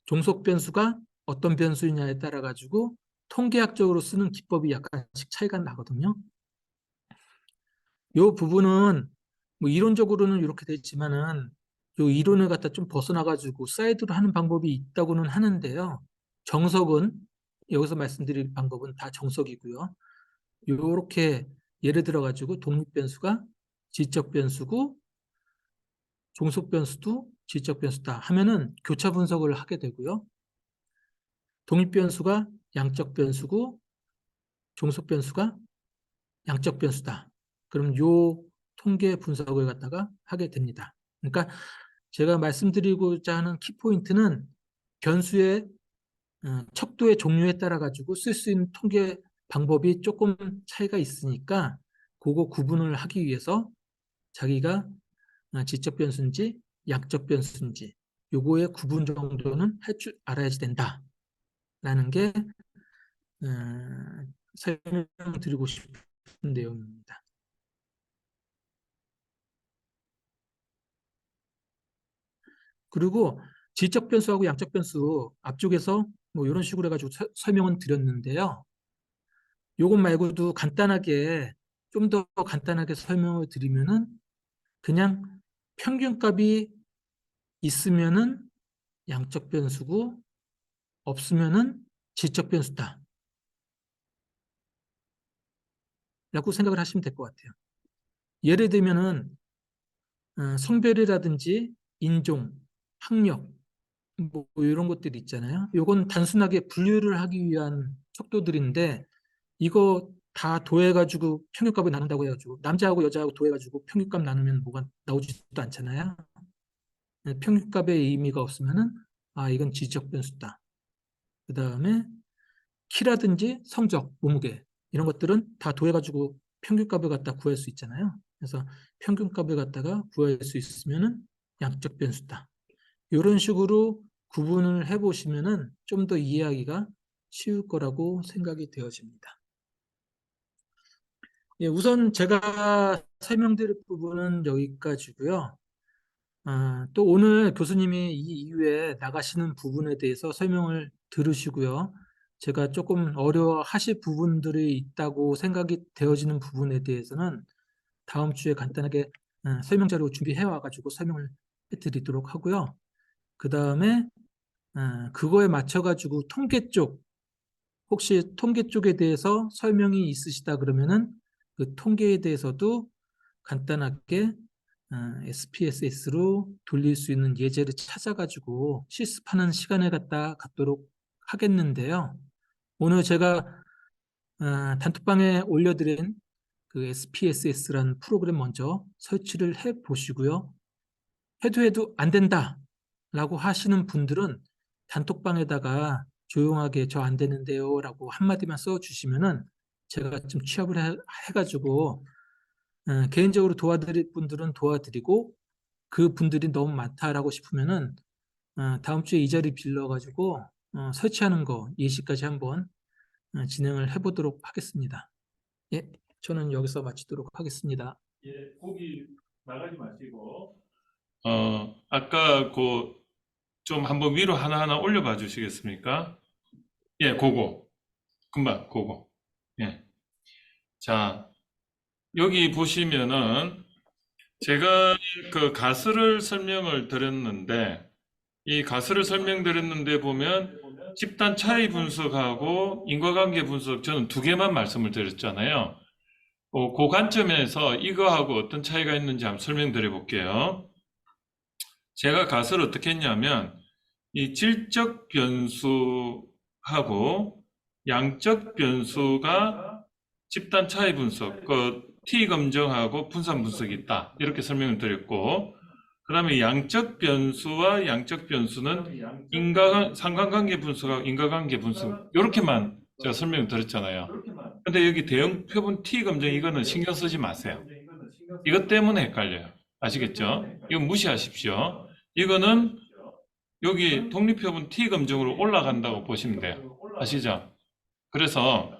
종속 변수가 어떤 변수냐에 따라 가지고 통계학적으로 쓰는 기법이 약간씩 차이가 나거든요. 이 부분은 뭐 이론적으로는 이렇게 되지만은 요 이론을 갖다 좀 벗어나 가지고 사이드로 하는 방법이 있다고는 하는데요. 정석은 여기서 말씀드릴 방법은 다 정석이고요. 요렇게 예를 들어 가지고 독립 변수가 지적 변수고 종속 변수도 지적 변수다 하면은 교차 분석을 하게 되고요. 독립 변수가 양적 변수고 종속 변수가 양적 변수다. 그럼 요 통계 분석을 갖다가 하게 됩니다. 그러니까 제가 말씀드리고자 하는 키포인트는 변수의 척도의 종류에 따라 가지고 쓸 수 있는 통계 방법이 조금 차이가 있으니까 그거 구분을 하기 위해서 자기가 지적 변수인지 양적 변수인지 요거의 구분 정도는 할 줄 알아야지 된다라는 게 설명드리고 싶은 내용입니다. 그리고 지적 변수하고 양적 변수 앞쪽에서 뭐 이런 식으로 해가지고 설명은 드렸는데요. 요것 말고도 간단하게 좀 더 간단하게 설명을 드리면은 그냥 평균값이 있으면은 양적 변수고 없으면은 지적 변수다 라고 생각을 하시면 될 것 같아요. 예를 들면은 성별이라든지 인종, 학력 뭐 이런 것들이 있잖아요. 요건 단순하게 분류를 하기 위한 척도들인데 이거 다 더해가지고 평균값을 나눈다고 해가지고 남자하고 여자하고 더해가지고 평균값 나누면 뭐가 나오지도 않잖아요. 평균값의 의미가 없으면은 이건 지적 변수다. 그 다음에 키라든지 성적, 몸무게 이런 것들은 다 더해가지고 평균값을 갖다 구할 수 있잖아요. 그래서 평균값을 갖다가 구할 수 있으면은 양적 변수다. 이런 식으로 구분을 해보시면은 좀 더 이해하기가 쉬울 거라고 생각이 되어집니다. 예, 우선 제가 설명드릴 부분은 여기까지고요. 또 오늘 교수님이 이 이후에 나가시는 부분에 대해서 설명을 들으시고요. 제가 조금 어려워하실 부분들이 있다고 생각이 되어지는 부분에 대해서는 다음 주에 간단하게 설명 자료 준비해 와가지고 설명을 해드리도록 하고요. 그 다음에 그거에 맞춰가지고 통계 쪽, 혹시 통계 쪽에 대해서 설명이 있으시다 그러면은 그 통계에 대해서도 간단하게 SPSS로 돌릴 수 있는 예제를 찾아가지고 실습하는 시간을 갖도록 하겠는데요. 오늘 제가 단톡방에 올려드린 그 SPSS라는 프로그램 먼저 설치를 해 보시고요. 해도 안 된다 라고 하시는 분들은 단톡방에다가 조용하게 저 안 되는데요 라고 한마디만 써주시면은 제가 좀 취합을 해가지고 개인적으로 도와드릴 분들은 도와드리고 그 분들이 너무 많다라고 싶으면은 다음 주에 이 자리 빌려가지고 설치하는 거 예시까지 한번 진행을 해보도록 하겠습니다. 예, 저는 여기서 마치도록 하겠습니다. 예, 거기 나가지 마시고 아까 그 좀 한번 위로 하나하나 올려봐 주시겠습니까? 예, 그거 금방 그거. 예. 자, 여기 보시면은 제가 그 가설을 설명을 드렸는데 이 가설을 설명드렸는데 보면 집단 차이 분석하고 인과관계 분석 저는 두 개만 말씀을 드렸잖아요. 그 관점에서 이거하고 어떤 차이가 있는지 한번 설명드려 볼게요. 제가 가설을 어떻게 했냐면 이 질적 변수하고 양적 변수가 집단 차이 분석, 그 T 검정하고 분산 분석이 있다. 이렇게 설명을 드렸고, 그 다음에 양적 변수와 양적 변수는 상관관계 분석하고 인과관계 분석, 이렇게만 제가 설명을 드렸잖아요. 근데 여기 대형 표본 T 검정 이거는 신경 쓰지 마세요. 이것 때문에 헷갈려요. 아시겠죠? 이거 무시하십시오. 이거는 여기 독립표본 T 검정으로 올라간다고 보시면 돼요. 아시죠? 그래서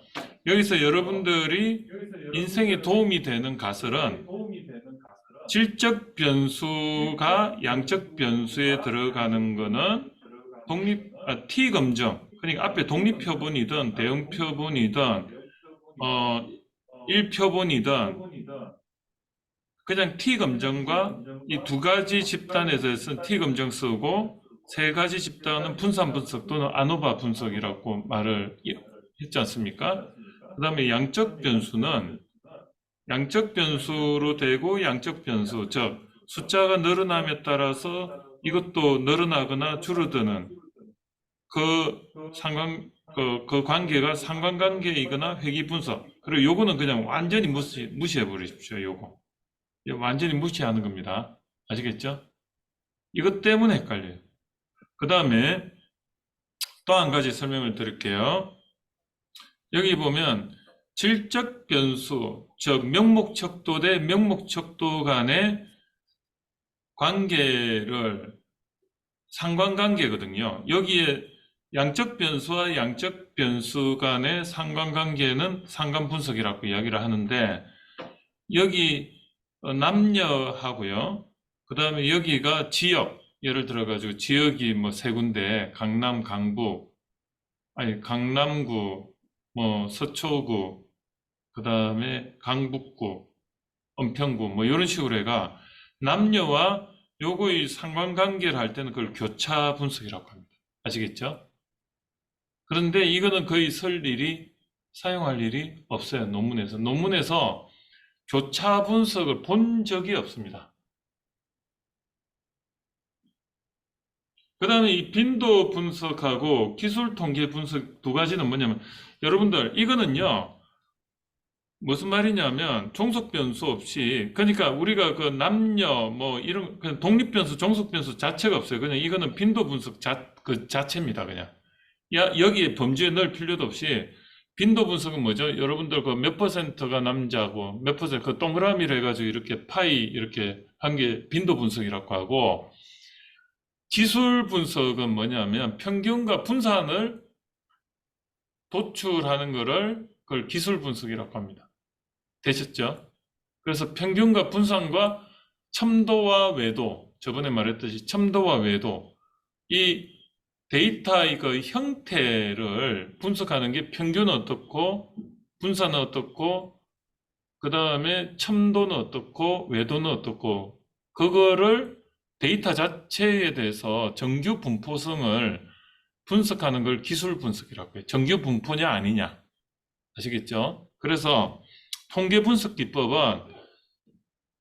여기서 여러분들이 인생에 도움이 되는 가설은 질적 변수가 양적 변수에 들어가는 거는 T 검정, 그러니까 앞에 독립표본이든 대형 표본이든 1표본이든 그냥 T 검정과 이 두 가지 집단에서는 T 검정 쓰고 세 가지 집단은 분산 분석 또는 아노바 분석이라고 말을 했지 않습니까? 그 다음에 양적 변수는 양적 변수로 되고 양적 변수, 즉 숫자가 늘어남에 따라서 이것도 늘어나거나 줄어드는 그 관계가 상관관계이거나 회귀 분석. 그리고 요거는 그냥 완전히 무시해 버리십시오. 요거 완전히 무시하는 겁니다. 아시겠죠? 이것 때문에 헷갈려요. 그 다음에 또 한 가지 설명을 드릴게요. 여기 보면 질적 변수, 즉 명목척도 대 명목척도 간의 관계를 상관관계거든요. 여기에 양적 변수와 양적 변수 간의 상관관계는 상관분석이라고 이야기를 하는데, 여기 남녀하고요. 그 다음에 여기가 지역, 예를 들어가지고 지역이 뭐 세 군데, 강남, 강북, 강남구, 뭐 서초구, 그 다음에 강북구, 은평구, 뭐 이런 식으로 해가 남녀와 요거의 상관관계를 할 때는 그걸 교차 분석이라고 합니다. 아시겠죠? 그런데 이거는 거의 사용할 일이 없어요. 논문에서 교차 분석을 본 적이 없습니다. 그 다음에 이 빈도 분석하고 기술 통계 분석 두 가지는 뭐냐면, 여러분들 이거는요 무슨 말이냐면 종속 변수 없이, 그러니까 우리가 그 남녀 뭐 이런 그냥 독립 변수, 종속 변수 자체가 없어요. 그냥 이거는 빈도 분석 그 자체입니다. 그냥 여기에 범주에 넣을 필요도 없이, 빈도 분석은 뭐죠? 여러분들 그 몇 퍼센트가 남자고 몇 퍼센트 그 동그라미로 해가지고 이렇게 파이 이렇게 한 게 빈도 분석이라고 하고, 기술 분석은 뭐냐면 평균과 분산을 도출하는 거를 그걸 기술 분석이라고 합니다. 되셨죠? 그래서 평균과 분산과 첨도와 외도, 저번에 말했듯이 첨도와 외도, 이 데이터의 그 형태를 분석하는 게 평균은 어떻고 분산은 어떻고 그 다음에 첨도는 어떻고 외도는 어떻고, 그거를 데이터 자체에 대해서 정규 분포성을 분석하는 걸 기술 분석이라고 해요. 정규 분포냐 아니냐. 아시겠죠? 그래서 통계 분석 기법은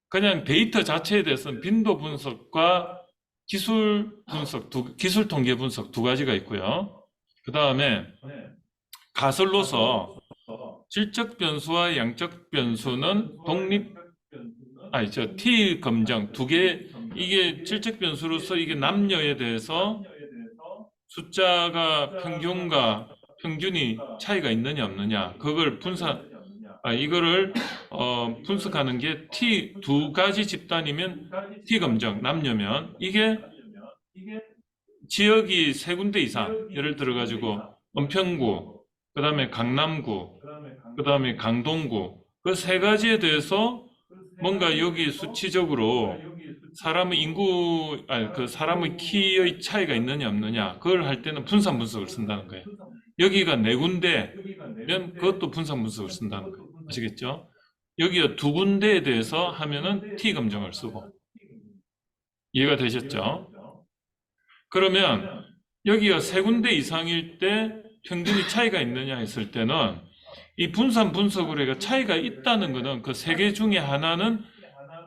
그냥 데이터 자체에 대해서는 빈도 분석과 기술 분석, 기술 통계 분석 두 가지가 있고요. 그 다음에 가설로서 질적 변수와 양적 변수는 T 검정 두 개, 이게 질적 변수로서 이게 남녀에 대해서 숫자가 평균이 차이가 있느냐 없느냐, 그걸 이거를 분석하는 게 두 가지 집단이면 T 검정, 남녀면 이게 지역이 세 군데 이상, 예를 들어 가지고 은평구, 그 다음에 강남구, 그 다음에 강동구, 그 세 가지에 대해서 뭔가 여기 수치적으로 사람의 사람의 키의 차이가 있느냐 없느냐, 그걸 할 때는 분산 분석을 쓴다는 거예요. 여기가 네 군데면 그것도 분산 분석을 쓴다는 거예요. 아시겠죠? 여기가 두 군데에 대해서 하면은 T 검정을 쓰고. 이해가 되셨죠? 그러면 여기가 세 군데 이상일 때 평균이 차이가 있느냐 했을 때는 이 분산 분석으로 해가 차이가 있다는 것은 그 세 개 중에 하나는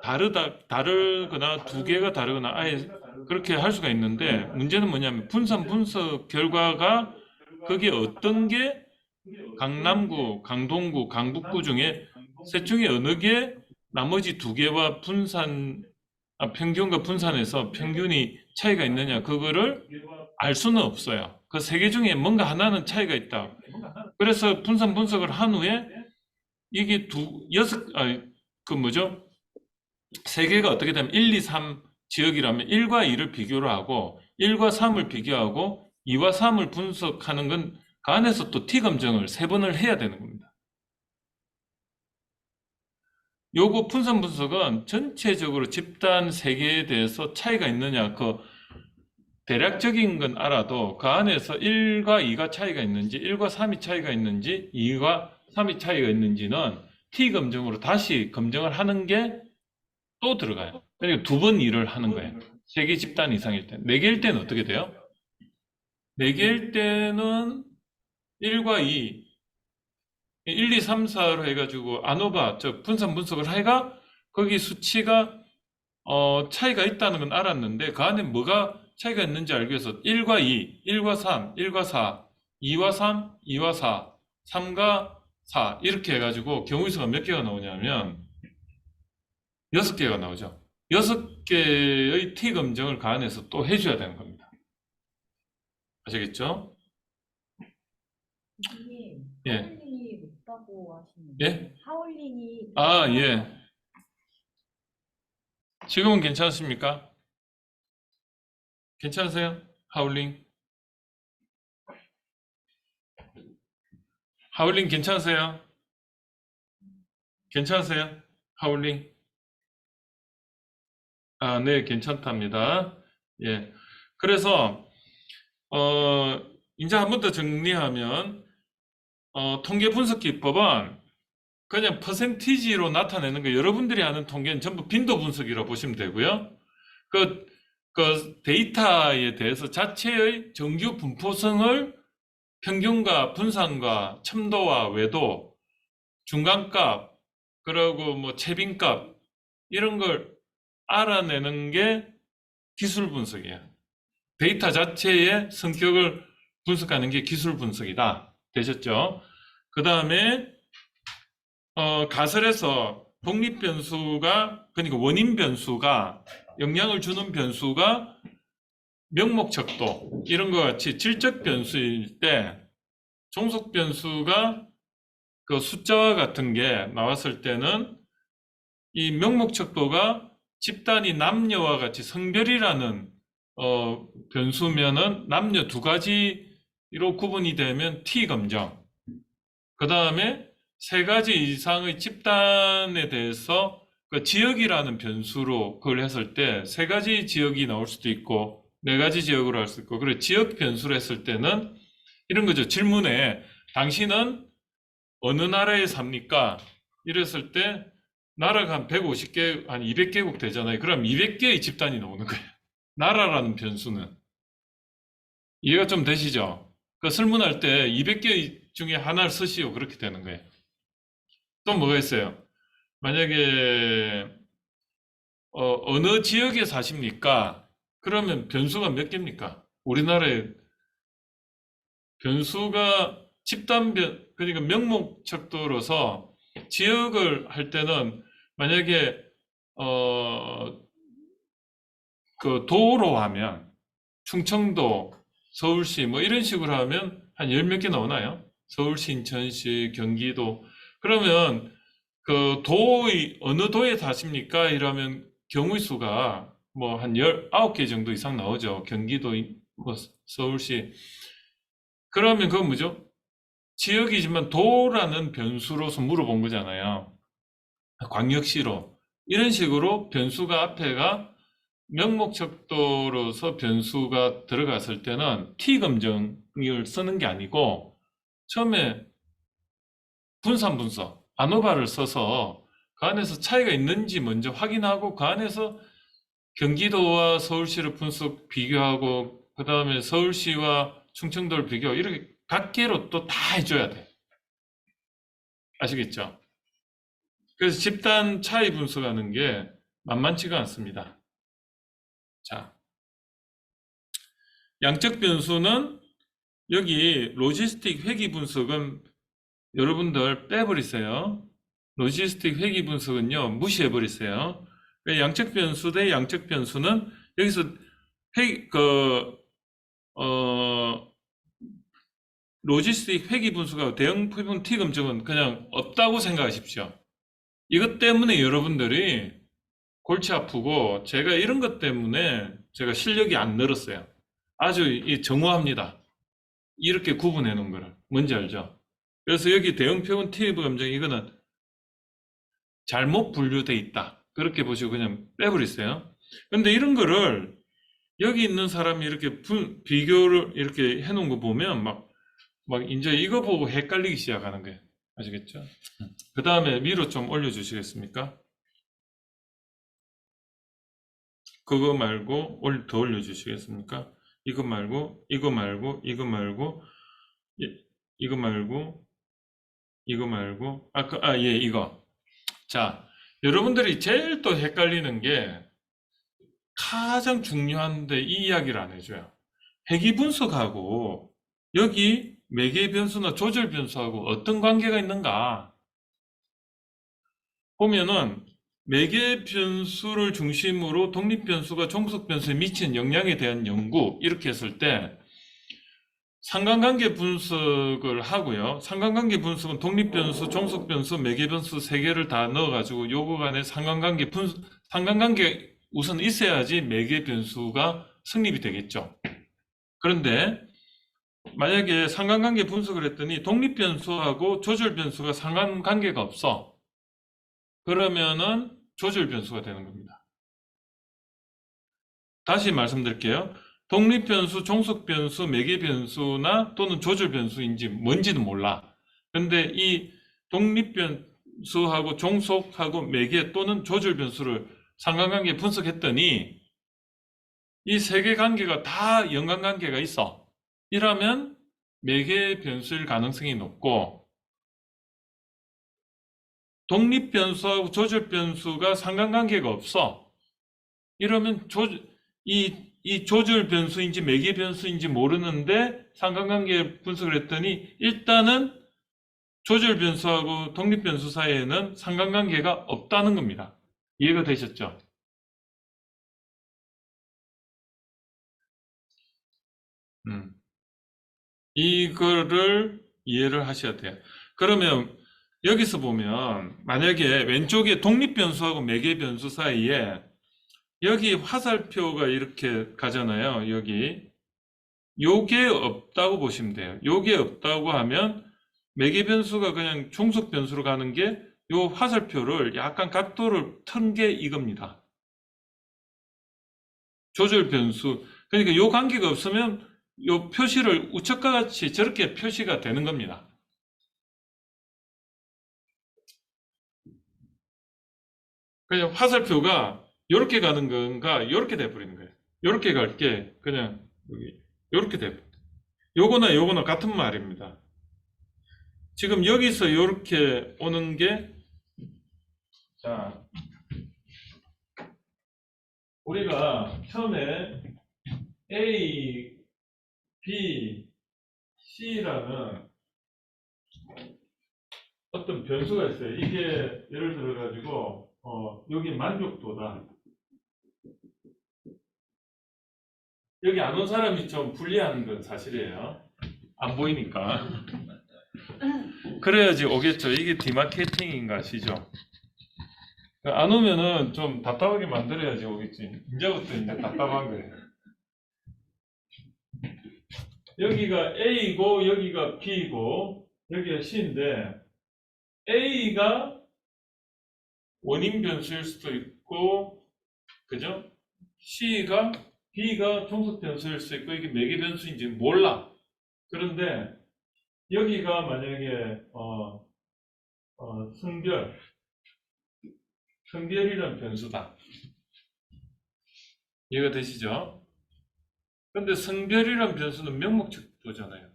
다르거나 두 개가 다르거나 아예 그렇게 할 수가 있는데 문제는 뭐냐면 분산 분석 결과가 그게 어떤 게 강남구, 강동구, 강북구 중에 셋 중에 어느 게 나머지 두 개와 평균과 분산해서 평균이 차이가 있느냐 그거를 알 수는 없어요. 그 세 개 중에 뭔가 하나는 차이가 있다. 그래서 분산 분석을 한 후에 이게 세 개가 어떻게 되면 1, 2, 3 지역이라면 1과 2를 비교를 하고 1과 3을 비교하고 2와 3을 분석하는 건 그 안에서 또 T검증을 3번을 해야 되는 겁니다. 요거 분산 분석은 전체적으로 집단 3개에 대해서 차이가 있느냐 그 대략적인 건 알아도 그 안에서 1과 2가 차이가 있는지 1과 3이 차이가 있는지 2과 3이 차이가 있는지는 T검증으로 다시 검증을 하는 게 또 들어가요. 그러니까 2번 일을 하는 거예요. 3개 집단 이상일 때. 4개일 때는 어떻게 돼요? 4개일 때는 1과 2, 1, 2, 3, 4로 해가지고 아노바, 분산 분석을 해가 거기 수치가 차이가 있다는 건 알았는데 그 안에 뭐가 차이가 있는지 알기 위해서 1과 2, 1과 3, 1과 4, 2와 3, 2와 4, 3과 4 이렇게 해가지고 경우의 수가 몇 개가 나오냐면 6개가 나오죠. 6개의 T검증을 그 안에서 또 해줘야 되는 겁니다. 아시겠죠? 선생님, 예. 하울링이 높다고 하시는데 예? 하울링이 예. 지금은 괜찮습니까? 괜찮으세요? 하울링? 하울링 괜찮으세요? 괜찮으세요? 하울링? 네, 괜찮답니다. 예. 그래서, 이제 한 번 더 정리하면, 통계 분석 기법은 그냥 퍼센티지로 나타내는 거, 여러분들이 아는 통계는 전부 빈도 분석이라고 보시면 되고요. 그 데이터에 대해서 자체의 정규 분포성을 평균과 분산과 첨도와 외도, 중간값, 그리고 뭐 채빈값, 이런 걸 알아내는 게 기술 분석이에요. 데이터 자체의 성격을 분석하는 게 기술 분석이다. 되셨죠? 그 다음에 가설에서 독립 변수가, 그러니까 원인 변수가, 영향을 주는 변수가 명목척도 이런 것 같이 질적 변수일 때 종속 변수가 그 숫자와 같은 게 나왔을 때는 이 명목척도가 집단이 남녀와 같이 성별이라는 변수면은 남녀 두 가지로 구분이 되면 T검정. 그 다음에 세 가지 이상의 집단에 대해서 그 지역이라는 변수로 그걸 했을 때 세 가지 지역이 나올 수도 있고 네 가지 지역으로 할 수 있고, 그래 지역 변수로 했을 때는 이런 거죠. 질문에 당신은 어느 나라에 삽니까? 이랬을 때 나라가 한 150개, 한 200개국 되잖아요. 그럼 200개의 집단이 나오는 거예요. 나라라는 변수는. 이해가 좀 되시죠? 그 설문할 때 200개 중에 하나를 쓰시오. 그렇게 되는 거예요. 또 뭐가 있어요? 만약에 어느 지역에 사십니까? 그러면 변수가 몇 개입니까? 우리나라에 변수가 그러니까 명목척도로서 지역을 할 때는 만약에 그 도로 하면 충청도, 서울시 뭐 이런 식으로 하면 한 열 몇 개 나오나요? 서울시, 인천시, 경기도. 그러면 그 어느 도에 사십니까? 이러면 경우의 수가 뭐 한 19개 정도 이상 나오죠. 경기도, 뭐 서울시. 그러면 그건 뭐죠? 지역이지만 도라는 변수로서 물어본 거잖아요. 광역시로. 이런 식으로 변수가 앞에가 명목척도로서 변수가 들어갔을 때는 T검정을 쓰는 게 아니고 처음에 분산 분석, 아노바를 써서 그 안에서 차이가 있는지 먼저 확인하고 그 안에서 경기도와 서울시를 비교하고 그 다음에 서울시와 충청도를 비교하고 이렇게 각계로 또 다 해줘야 돼. 아시겠죠? 그래서 집단 차이 분석하는 게 만만치가 않습니다. 자, 양적 변수는 여기 로지스틱 회귀 분석은 여러분들 빼버리세요. 로지스틱 회귀 분석은요, 무시해버리세요. 양적 변수 대 양적 변수는 여기서 로지스틱 회귀 분수가 대응 표본 T 검증은 그냥 없다고 생각하십시오. 이것 때문에 여러분들이 골치 아프고 제가 이런 것 때문에 제가 실력이 안 늘었어요. 아주 정확합니다. 이렇게 구분해 놓은 거를. 뭔지 알죠? 그래서 여기 대응 표본 T 검증 이거는 잘못 분류돼 있다. 그렇게 보시고 그냥 빼버리세요. 근데 이런 거를 여기 있는 사람이 이렇게 비교를 이렇게 해놓은 거 보면 막 이제 이거 보고 헷갈리기 시작하는 거예요. 아시겠죠? 그 다음에 위로 좀 올려주시겠습니까? 그거 말고 더 올려주시겠습니까? 이거 말고 이거 말고 이거 말고 이거 말고 이거 말고 예, 이거. 자, 여러분들이 제일 또 헷갈리는 게 가장 중요한데 이 이야기를 안 해줘요. 회귀 분석하고 여기 매개 변수나 조절 변수하고 어떤 관계가 있는가 보면은 매개 변수를 중심으로 독립 변수가 종속 변수에 미치는 영향에 대한 연구 이렇게 했을 때 상관관계 분석을 하고요. 상관관계 분석은 독립 변수, 종속 변수, 매개 변수 세 개를 다 넣어가지고 요거 간에 상관관계 우선 있어야지 매개 변수가 성립이 되겠죠. 그런데 만약에 상관관계 분석을 했더니 독립 변수하고 조절 변수가 상관관계가 없어. 그러면은 조절 변수가 되는 겁니다. 다시 말씀드릴게요. 독립 변수, 종속 변수, 매개 변수나 또는 조절 변수인지 뭔지는 몰라. 근데 이 독립 변수하고 종속하고 매개 또는 조절 변수를 상관관계 분석했더니 이 세 개 관계가 다 연관관계가 있어. 이러면 매개 변수일 가능성이 높고 독립 변수하고 조절 변수가 상관관계가 없어. 이러면 이 조절 변수인지 매개 변수인지 모르는데 상관관계 분석을 했더니 일단은 조절 변수하고 독립 변수 사이에는 상관관계가 없다는 겁니다. 이해가 되셨죠? 이거를 이해를 하셔야 돼요. 그러면 여기서 보면 만약에 왼쪽에 독립 변수하고 매개 변수 사이에 여기 화살표가 이렇게 가잖아요. 여기 요게 없다고 보시면 돼요. 요게 없다고 하면 매개 변수가 그냥 종속 변수로 가는 게 요 화살표를 약간 각도를 튼 게 이겁니다. 조절 변수. 그러니까 요 관계가 없으면 요 표시를 우측과 같이 저렇게 표시가 되는 겁니다. 그냥 화살표가 이렇게 가는 건가 이렇게 돼버리는 거예요. 이렇게 갈 게 그냥 여기 이렇게 돼버려요. 요거나 같은 말입니다. 지금 여기서 이렇게 오는 게 자, 우리가 처음에 A, B, C라는 어떤 변수가 있어요. 이게 예를 들어 가지고 여기 만족도다. 여기 안 온 사람이 좀 불리한 건 사실이에요. 안 보이니까. 그래야지 오겠죠. 이게 디마케이팅인가 아시죠? 안 오면은 좀 답답하게 만들어야지 오겠지. 이제부터 이제 답답한 거예요. 여기가 A고 여기가 B고 여기가 C인데 A가 원인 변수일 수도 있고 그죠? B가 종속 변수일 수도 있고 이게 매개 변수인지 몰라. 그런데 여기가 만약에 성별이란 변수다. 이해가 되시죠? 근데 성별이란 변수는 명목척도잖아요.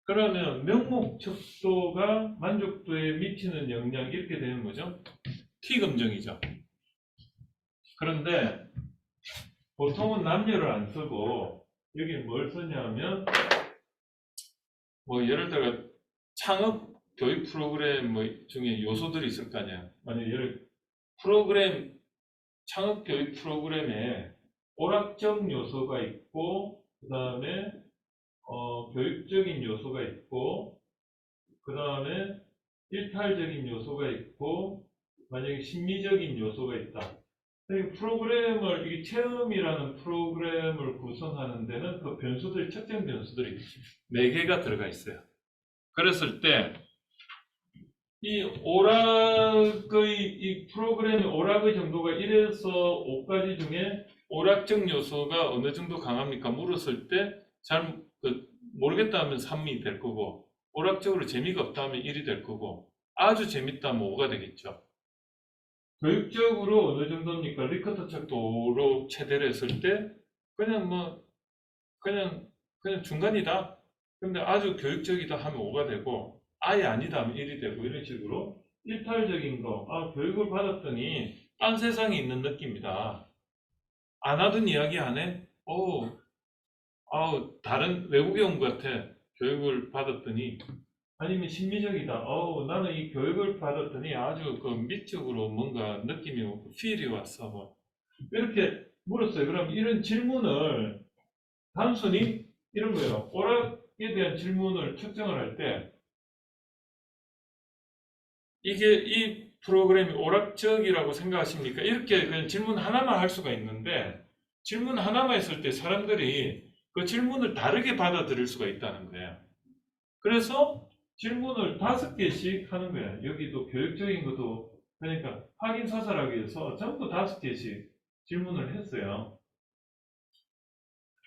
그러면 명목척도가 만족도에 미치는 영향 이렇게 되는 거죠. T검정이죠. 그런데 보통은 남녀를 안 쓰고 여기 뭘 썼냐면 뭐 예를 들어 창업 교육 프로그램 뭐 중에 요소들이 있을 거 아니야. 만약 창업 교육 프로그램에 오락적 요소가 있고, 그 다음에 교육적인 요소가 있고, 그 다음에 일탈적인 요소가 있고, 만약에 심리적인 요소가 있다. 이게 체험이라는 프로그램을 구성하는 데는 그 측정 변수들이 4개가 들어가 있어요. 그랬을 때, 이 프로그램의 오락의 정도가 1에서 5까지 중에 오락적 요소가 어느 정도 강합니까? 물었을 때, 모르겠다 하면 3이 될 거고, 오락적으로 재미가 없다 하면 1이 될 거고, 아주 재밌다 하면 5가 되겠죠. 교육적으로 어느 정도입니까? 리커트 척도로 최대를 했을 때 그냥 중간이다. 근데 아주 교육적이다 하면 5가 되고 아예 아니다 하면 1이 되고 이런 식으로 일탈적인 거, 교육을 받았더니 딴 세상에 있는 느낌이다. 안 하던 이야기 안 해? 다른 외국에 온 것 같아. 교육을 받았더니. 아니면 심리적이다. 나는 이 교육을 받았더니 아주 그 미적으로 뭔가 느낌이 오고, 필이 왔어. 뭐. 이렇게 물었어요. 그럼 이런 질문을 단순히 이런 거예요. 오락에 대한 질문을 측정을 할 때, 이 프로그램이 오락적이라고 생각하십니까? 이렇게 그냥 질문 하나만 할 수가 있는데, 질문 하나만 했을 때 사람들이 그 질문을 다르게 받아들일 수가 있다는 거예요. 그래서 질문을 5개씩 하는 거야. 여기도 교육적인 것도, 그러니까 확인 사살하기 위해서 전부 5개씩 질문을 했어요.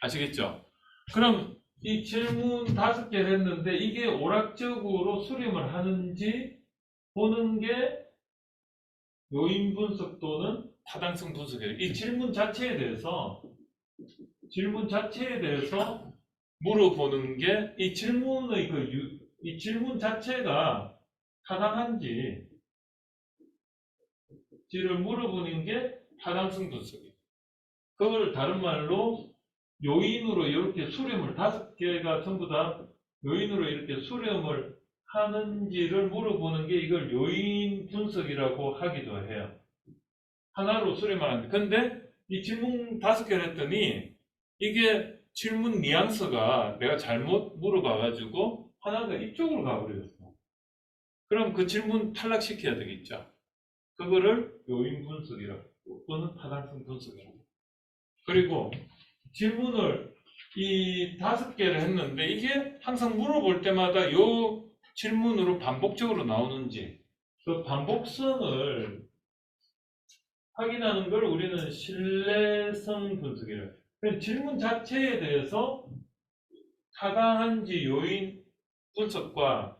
아시겠죠? 그럼 이 질문 5개를 했는데 이게 오락적으로 수렴을 하는지 보는 게 요인 분석 또는 타당성 분석이에요. 이 질문 자체에 대해서 물어보는 게 이 질문의 이 질문 자체가 타당한지를 물어보는 게 타당성 분석이에요. 그걸 다른 말로 요인으로 이렇게 수렴을 5개가 전부 다 요인으로 이렇게 수렴을 하는지를 물어보는 게 이걸 요인 분석이라고 하기도 해요. 하나로 수렴하는데, 근데 이 질문 5개를 했더니 이게 질문 뉘앙스가 내가 잘못 물어봐가지고 하나가 이쪽으로 가버렸어. 그럼 그 질문 탈락시켜야 되겠죠. 그거를 요인 분석이라고 또는 타당성 분석이라고. 그리고 질문을 이 5개를 했는데 이게 항상 물어볼 때마다 요 질문으로 반복적으로 나오는지 그 반복성을 확인하는 걸 우리는 신뢰성 분석이라고 해요. 질문 자체에 대해서 타당한지 요인 분석과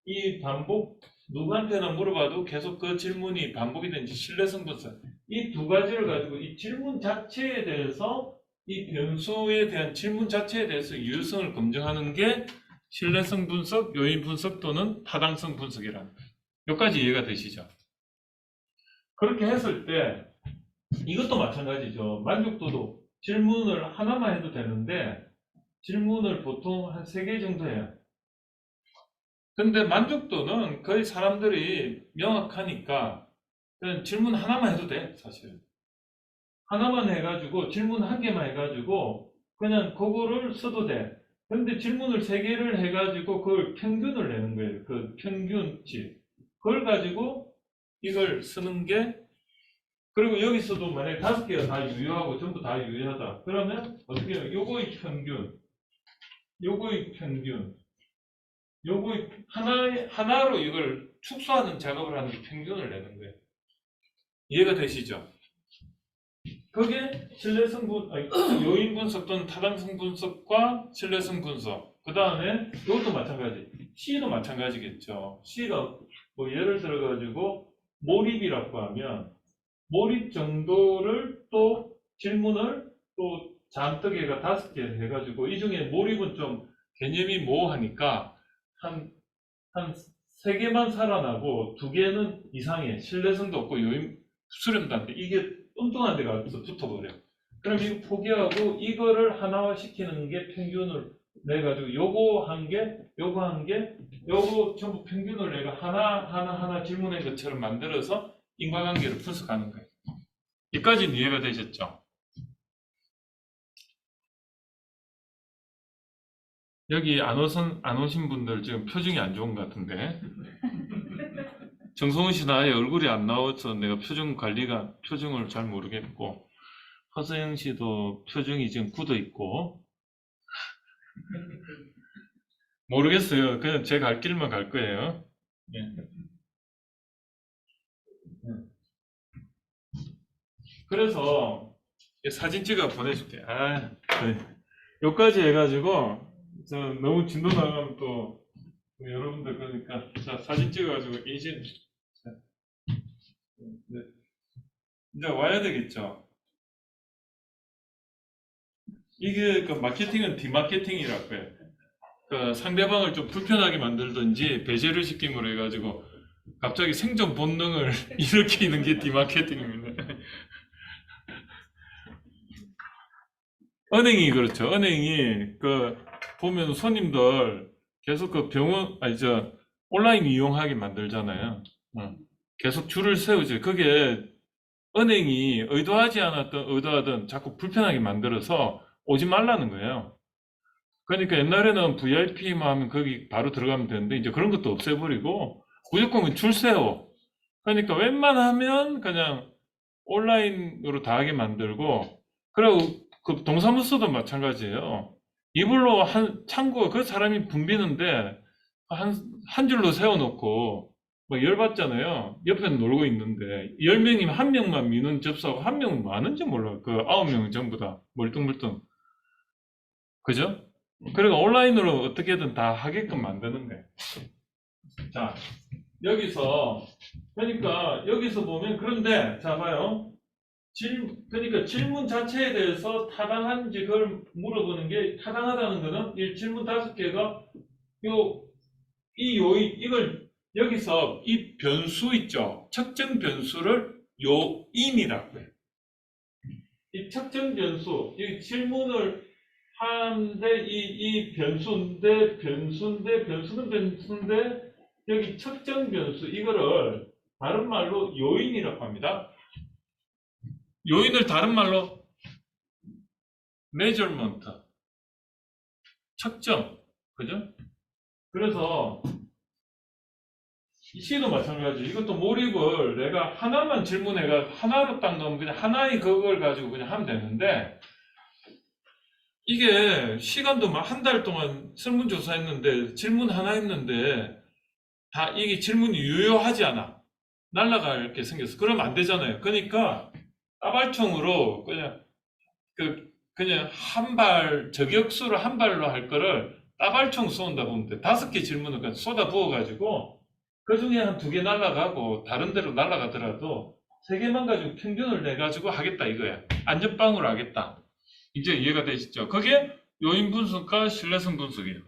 이 반복, 누구한테나 물어봐도 계속 그 질문이 반복이 되는지 신뢰성 분석, 이 2가지를 가지고 이 질문 자체에 대해서 이 변수에 대한 질문 자체에 대해서 유효성을 검증하는 게 신뢰성 분석, 요인 분석 또는 타당성 분석이라는 거예요. 여기까지 이해가 되시죠? 그렇게 했을 때 이것도 마찬가지죠. 만족도도 질문을 하나만 해도 되는데 질문을 보통 한 3개 정도 해요. 근데 만족도는 거의 사람들이 명확하니까 그냥 질문 하나만 해도 돼, 사실. 하나만 해가지고 질문 1개만 해가지고 그냥 그거를 써도 돼. 근데 질문을 3개를 해가지고 그걸 평균을 내는 거예요. 그 평균치. 그걸 가지고 이걸 쓰는 게, 그리고 여기서도 만약에 5개가 다 유효하고 전부 다 유효하다. 그러면 어떻게 해요? 요거의 평균, 요거의 하나로 이걸 축소하는 작업을 하는 게 평균을 내는 거예요. 이해가 되시죠? 그게 요인 분석 또는 타당성 분석과 신뢰성 분석. 그 다음에 이것도 마찬가지. C도 마찬가지겠죠. C가 뭐 예를 들어가지고 몰입이라고 하면 몰입 정도를 또 질문을 또 잔뜩 얘가 5개 해가지고 이 중에 몰입은 좀 개념이 모호하니까 한 3개만 살아나고 2개는 이상해. 신뢰성도 없고 요인 수렴도 안 돼. 이게 뚱뚱한 데가 붙어버려. 그럼 이거 포기하고 이거를 하나화 시키는 게 평균을 내가지고 요거 한 개, 요거 한 개, 요거 전부 평균을 내가 하나 질문한 것처럼 만들어서 인과관계를 분석하는 거예요. 여기까지는 이해가 되셨죠? 여기 안 오신 분들 지금 표정이 안 좋은 것 같은데. 정성훈 씨는 아예 얼굴이 안 나와서 내가 표정을 잘 모르겠고, 허서영 씨도 표정이 지금 굳어 있고, 모르겠어요. 그냥 제 갈 길만 갈 거예요. 예. 그래서 사진 찍어 보내줄게. 네. 여기까지 해가지고 저 너무 진도 나가면 또 여러분들 그러니까 자 사진 찍어가지고 이제 네. 이제 와야 되겠죠. 이게 그 마케팅은 디마케팅이라고 해요. 그 상대방을 좀 불편하게 만들든지 배제를 시킴으로 해가지고 갑자기 생존 본능을 일으키는 게 디마케팅입니다. 은행이 그렇죠. 은행이 그 보면 손님들 계속 그 온라인 이용하게 만들잖아요. 계속 줄을 세우죠. 그게 은행이 의도하지 않았든 의도하든 자꾸 불편하게 만들어서 오지 말라는 거예요. 그러니까 옛날에는 VIP만 하면 거기 바로 들어가면 되는데 이제 그런 것도 없애버리고 무조건 줄 세워. 그러니까 웬만하면 그냥 온라인으로 다 하게 만들고 그리고 그 동사무소도 마찬가지예요. 이불로 창구가 그 사람이 붐비는데 한 줄로 세워놓고 막 열받잖아요. 옆에는 놀고 있는데 10명이면 한 명만 민원 접수하고 한 명은 많은지 몰라요. 그 9명 전부 다 멀뚱멀뚱. 그죠? 그러니까 온라인으로 어떻게든 다 하게끔 만드는 거예요. 자, 그러니까 여기서 보면 그런데 자 봐요. 그러니까 질문 자체에 대해서 타당한지 그걸 물어보는 게 타당하다는 거는 이 질문 5개가 이 요인 이걸 여기서 이 변수 있죠. 측정 변수를 요인이라고 해요. 이 측정 변수 이 질문을 하는데 이 변수인데 여기 측정 변수 이거를 다른 말로 요인이라고 합니다. 요인을 다른 말로 measurement 측정 그죠? 그래서 이 C도 마찬가지. 이것도 몰입을 내가 하나만 질문해가 하나로 딱 넣으면 그냥 하나의 그걸 가지고 그냥 하면 되는데 이게 시간도 막 한 달 동안 설문조사 했는데 질문 하나 했는데 다 이게 질문이 유효하지 않아. 날라갈 게 생겼어. 그러면 안 되잖아요. 그러니까 따발총으로 그냥 한 발, 저격수를 한 발로 할 거를 따발총 쏜다 보면 돼. 5개 질문을 그냥 쏟아 부어가지고 그 중에 한 2개 날라가고 다른 데로 날라가더라도 3개만 가지고 평균을 내가지고 하겠다 이거야. 안전빵으로 하겠다. 이제 이해가 되시죠? 그게 요인 분석과 신뢰성 분석이에요.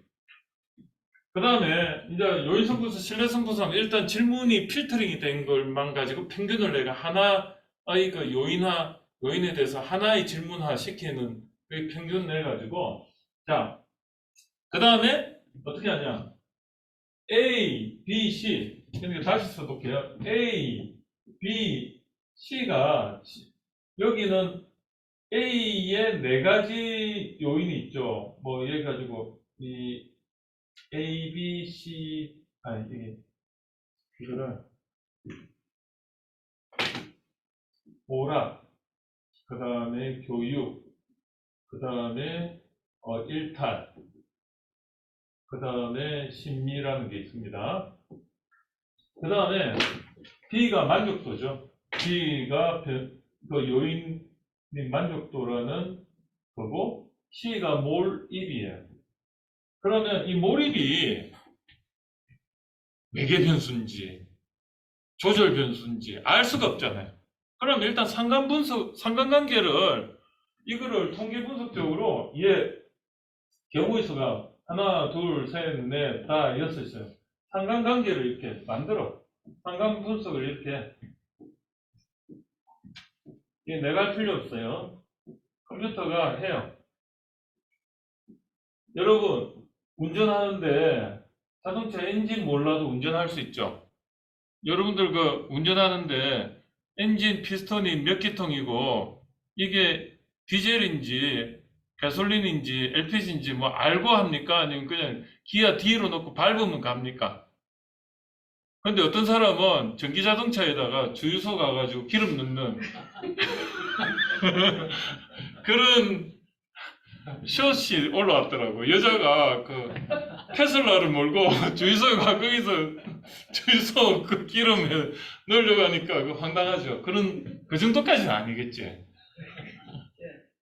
그 다음에 이제 요인성 분석, 신뢰성 분석하면 일단 질문이 필터링이 된 걸만 가지고 평균을 내가 하나의 그 요인에 대해서 하나의 질문화 시키는 그 평균 내가지고 자, 그 다음에 어떻게 하냐? A, B, C. 그러니까 다시 써볼게요. A, B, C가 여기는 A에 4가지 요인이 있죠. 뭐 얘 가지고 이 A, B, C 이거를 오락, 그 다음에 교육, 그 다음에 일탈, 그 다음에 심리라는 게 있습니다. 그 다음에 B가 만족도죠. B가 그 요인의 만족도라는 거고 C가 몰입이에요. 그러면 이 몰입이 매개 변수인지 조절 변수인지 알 수가 없잖아요. 그럼 일단 상관관계를 이거를 통계 분석적으로 경우의 수가 하나, 둘, 셋, 넷, 다 6이요. 상관관계를 이렇게 만들어. 상관 분석을 이렇게. 이게 내가 할 필요 없어요. 컴퓨터가 해요. 여러분, 운전하는데 자동차 엔진 몰라도 운전할 수 있죠? 여러분들 그 운전하는데 엔진 피스톤이 몇 기통이고 이게 디젤인지 가솔린인지 LPG인지 뭐 알고 합니까? 아니면 그냥 기아 뒤로 놓고 밟으면 갑니까? 근데 어떤 사람은 전기 자동차에다가 주유소 가가지고 기름 넣는 그런 숏이 올라왔더라고. 여자가 그 테슬라를 몰고 주유소에 가 거기서 주유소 그 기름에 넣으려고 하니까 그 황당하죠. 그 정도까지는 아니겠지.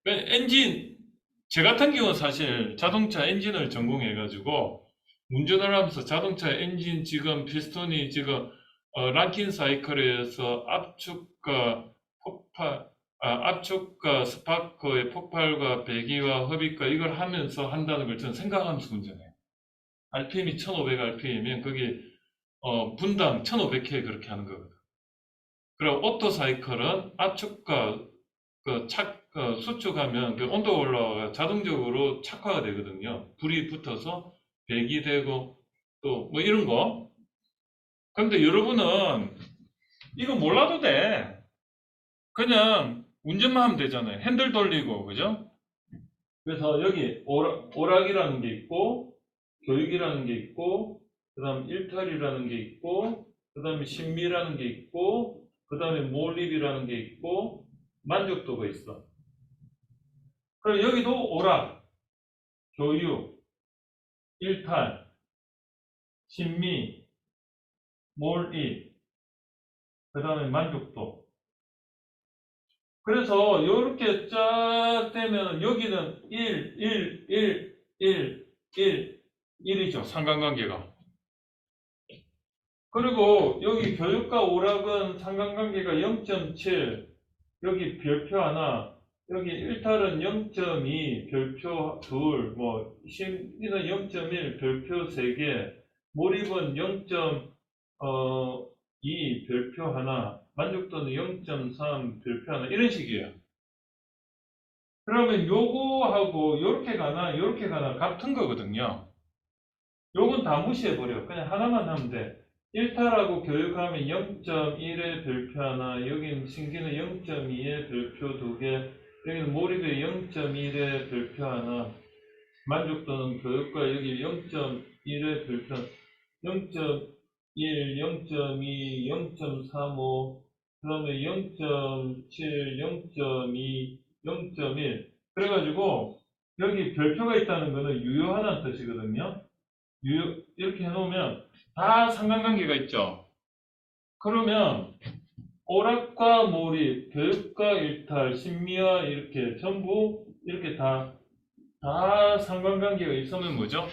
엔진, 저 같은 경우는 사실 자동차 엔진을 전공해가지고 운전을 하면서 자동차 엔진 지금 피스톤이 지금 란킨 사이클에서 압축과 스파크의 폭발과 배기와 흡입과 이걸 하면서 한다는 걸 저는 생각하면서 운전해요. RPM이 1500 RPM이면 그게 분당 1500회 그렇게 하는 거거든. 그리고 오토 사이클은 압축과 수축하면 그 온도가 올라가 자동적으로 착화가 되거든요. 불이 붙어서 배기되고 또 뭐 이런 거. 근데 여러분은 이거 몰라도 돼. 그냥 운전만 하면 되잖아요. 핸들 돌리고, 그죠? 그래서 여기 오락이라는 게 있고, 교육이라는 게 있고, 그 다음에 일탈이라는 게 있고, 그 다음에 신미라는 게 있고, 그 다음에 몰입이라는 게 있고, 만족도가 있어. 그럼 여기도 오락, 교육, 일탈, 신미, 몰입, 그 다음에 만족도. 그래서 이렇게 쫙 되면 여기는 1, 1, 1, 1, 1, 1이죠. 상관관계가. 그리고 여기 교육과 오락은 상관관계가 0.7, 여기 별표 하나, 여기 일탈은 0.2, 별표 둘, 뭐 심리는 0.1, 별표 3개, 몰입은 0.2, 별표 하나, 만족도는 0.3, 별표 하나, 이런 식이에요. 그러면 요거하고 요렇게 가나 요렇게 가나 같은 거거든요. 요건 다 무시해버려. 그냥 하나만 하면 돼. 일탈하고 교육하면 0.1의 별표 하나, 여기는 신기는 0.2의 별표 2개, 여기는 몰입에 0.1의 별표 하나, 만족도는 교육과 여기 0.1의 별표 0.1, 0.2, 0.35, 그 다음에 0.7, 0.2, 0.1. 그래가지고 여기 별표가 있다는 것은 유효하다는 뜻이거든요. 이렇게 해놓으면 다 상관관계가 있죠. 그러면 오락과 몰입, 교육과 일탈, 신미와 이렇게 전부 이렇게 다 상관관계가 있으면 뭐죠?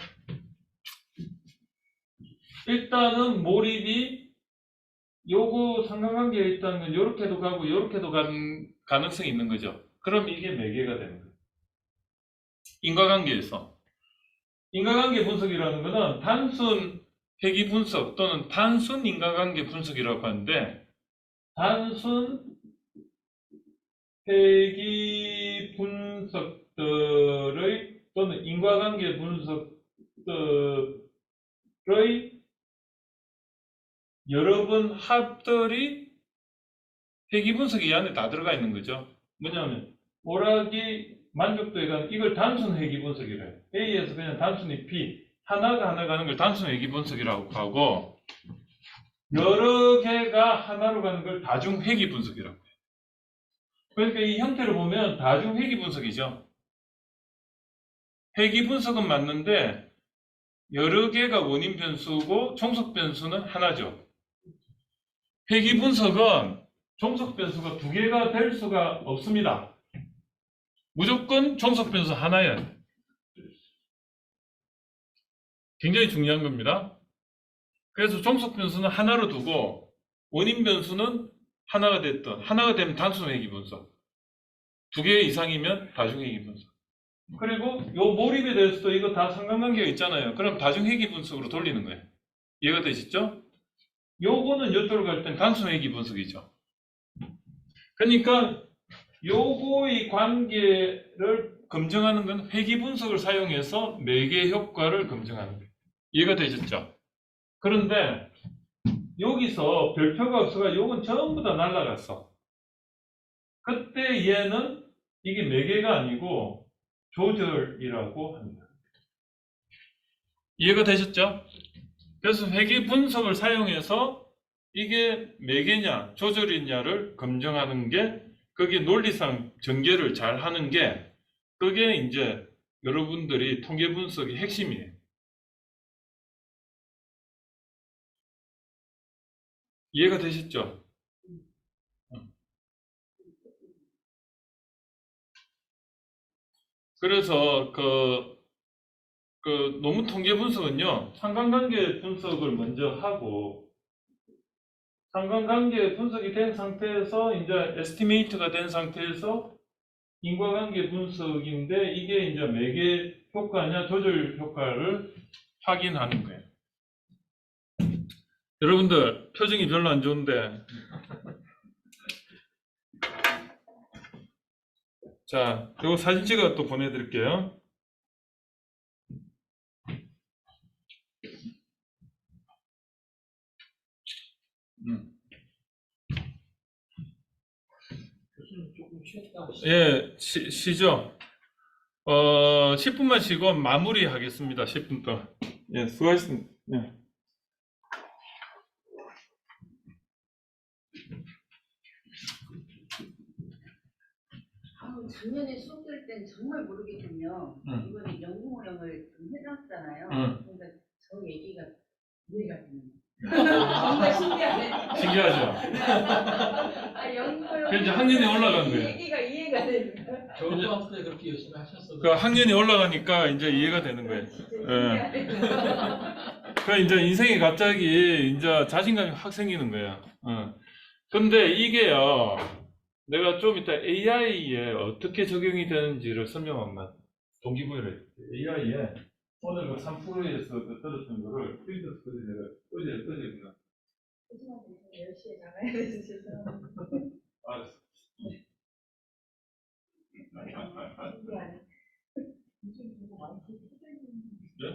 일단은 몰입이 요거 상관관계가 있다는 건 요렇게도 가고 요렇게도 가는 가능성이 있는 거죠. 그럼 이게 매개가 되는 거예요. 인과관계에서. 인과관계 분석이라는 것은 단순 회귀 분석 또는 단순 인과관계 분석이라고 하는데, 단순 회귀 분석들의 또는 인과관계 분석들의 여러분 합들이 회귀 분석이 이 안에 다 들어가 있는 거죠. 뭐냐면 오락이 만족도에 관한 이걸 단순 회귀 분석이래요. A에서 그냥 단순히 B 하나가 가는 걸 단순 회귀 분석이라고 하고, 여러 개가 하나로 가는 걸 다중 회귀 분석이라고 해요. 그러니까 이 형태를 보면 다중 회귀 분석이죠. 회귀 분석은 맞는데 여러 개가 원인 변수고 종속 변수는 하나죠. 회귀 분석은 종속 변수가 2개가 될 수가 없습니다. 무조건 종속 변수 하나여야 돼. 굉장히 중요한 겁니다. 그래서 종속 변수는 하나로 두고 원인 변수는 하나가 됐던, 하나가 되면 단순 회귀 분석, 2개 이상이면 다중 회귀 분석. 그리고 요 몰입에 대해서도 이거 다 상관관계가 있잖아요. 그럼 다중 회귀 분석으로 돌리는 거예요. 이해가 되시죠? 요거는 이쪽으로 갈 땐 단순 회귀 분석이죠. 그러니까 요거의 관계를 검증하는 건 회귀 분석을 사용해서 매개 효과를 검증하는 거예요. 이해가 되셨죠? 그런데 여기서 별표가 없어가 요건 전부 다 날라갔어. 그때 얘는 이게 매개가 아니고 조절이라고 합니다. 이해가 되셨죠? 그래서 회귀 분석을 사용해서 이게 매개냐 조절이냐를 검증하는 게 그게 논리상 전개를 잘 하는 게 그게 이제 여러분들이 통계 분석의 핵심이에요. 이해가 되셨죠? 그래서 그 논문 통계 분석은요, 상관관계 분석을 먼저 하고, 상관관계 분석이 된 상태에서 이제 에스티메이트가 된 상태에서 인과관계 분석인데 이게 이제 매개 효과냐 조절 효과를 확인하는 거예요. 여러분들 표정이 별로 안 좋은데 자, 이거 사진 찍어 또 보내드릴게요. 조금 쉬었다. 예, 쉬죠. 10분만 쉬고 마무리하겠습니다. 10분 동안. 예, 수고하셨습니다. 예. 작년에 수업 들을 땐 정말 모르겠군요. 응. 이번에 연구 모형을 좀 해놨잖아요. 응. 그러니까 저 얘기가 이해가 되는 정말 신기하네. 신기하죠? 아, 연구 모형. 그 이제 학년이 올라간 거예요. 얘기가 이해가 되는 거예요. 겨울방학 때 그렇게 열심히 하셨어도. 그 학년이 올라가니까 이제 이해가 되는 거예요. 진짜 신기하네. 그 이제 인생이 갑자기 이제 자신감이 확 생기는 거예요. 근데 이게요, 내가 좀 이따 AI에 어떻게 적용이 되는지를 설명한만 동기부여를 해줄게요. AI에 오늘 그 3%에서 떨어진 거를 필드 스터디 내가 어제 그냥 죄송한데 10시에 나가야 돼서 죄송합니다. 알았어. 신기하네. 요즘 보고 많이 네?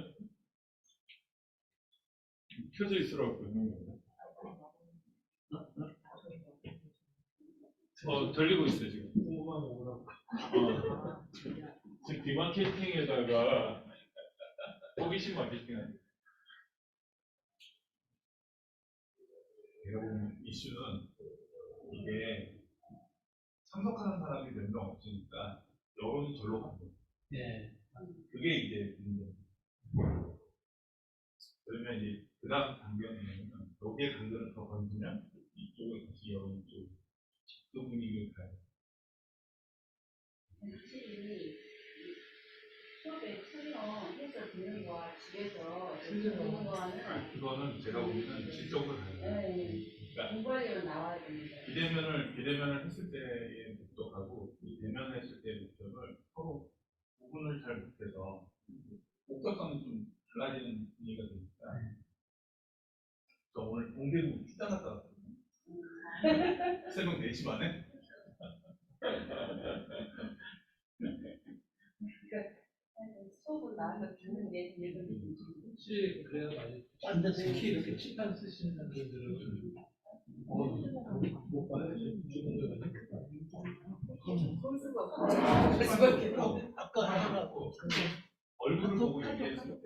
켜져 있으라고 그러는 건데. 들리고 있어요, 지금. 궁금한 거 오라고. 지금 디마케팅에다가 호기심 마케팅 하는 제가 보는 이슈는 이게 참석하는 사람이 몇 명 없으니까 여론이 절로 가는 거예요. 네. 그게 이제 문제. 그러면 이제 그 다음 단계는 여기에 강도를 더 건지면 이쪽에 다시 여론이 좀 집중 분위기를 가요. 확실히 수업에 참여해서 듣는 거와 집에서 듣는 거와는 그거는 제가 보기에는 질적으로 달라요. 그러니까 공부하려면 나와야 됩니다. 비대면을 했을 때의 목적하고 이 대면을 했을 때의 목적을 서로 구분을 잘 못해서 목적성이 좀 달라지는 분위기가 되니까 저 오늘 동대구 출장 갔다 왔거든요. 새벽 4시 반에 수업은 나와서 듣는 게 재밌는 혹시 그래요, 많이. 특히 이렇게 칠판 쓰시는 분들은 못 봐요. 죽은 적은. 선수가 아까 하라고. 얼굴을 보고 얘기했을 때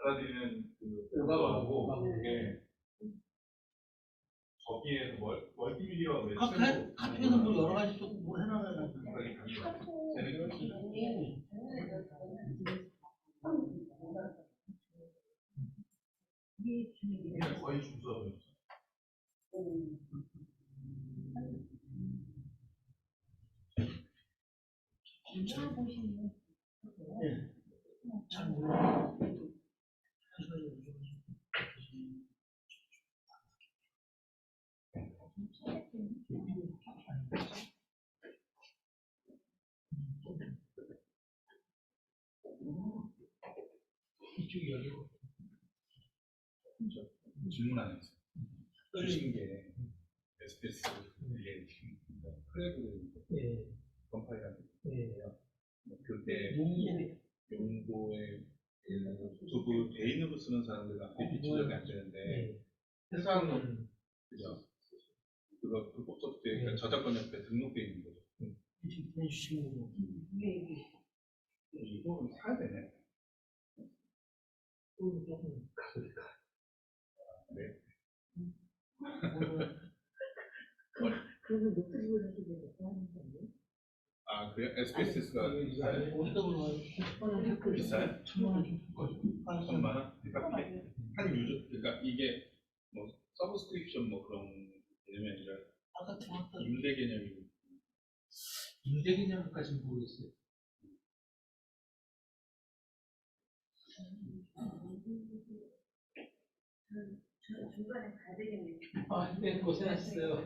받아들이는 그 오가하고 그게 거기에 멀티미디어가 왜 카페는 뭐 여러 가지 조금 뭘 해놔야 생각이 강해요. 쟤는 거의 줄 서서 잘 몰라. 이쪽이 열리고. 질문 안 했어요. 떨리는 게 SPS 이게 지금 크레브 예, 컴파일이라는 예. 그때 용도. 용도의 유튜브 개인으로 쓰는 사람들은 IP 조작이 안 되는데 예. 회사는 그죠? 그거 불법 소프트웨어 네. 저작권 옆에 등록돼 있는 거죠. 해주시는 거. 이거 사야 되네. 조금 가격이 네. 그래서 노트북을 해도 되겠다 하는 건데. 아 그래? SPSS가 비싸요? 저는 비싸요? 1,000만 원? 그러니까 한 유저 그러니까 이게 뭐 서브스크립션 뭐 그런 개념이 아니라 아까 들었던 임대 개념이고. 임대 개념까지는 모르겠어요. 저 중간에 가야 되겠네요. 아, 네, 고생하셨어요.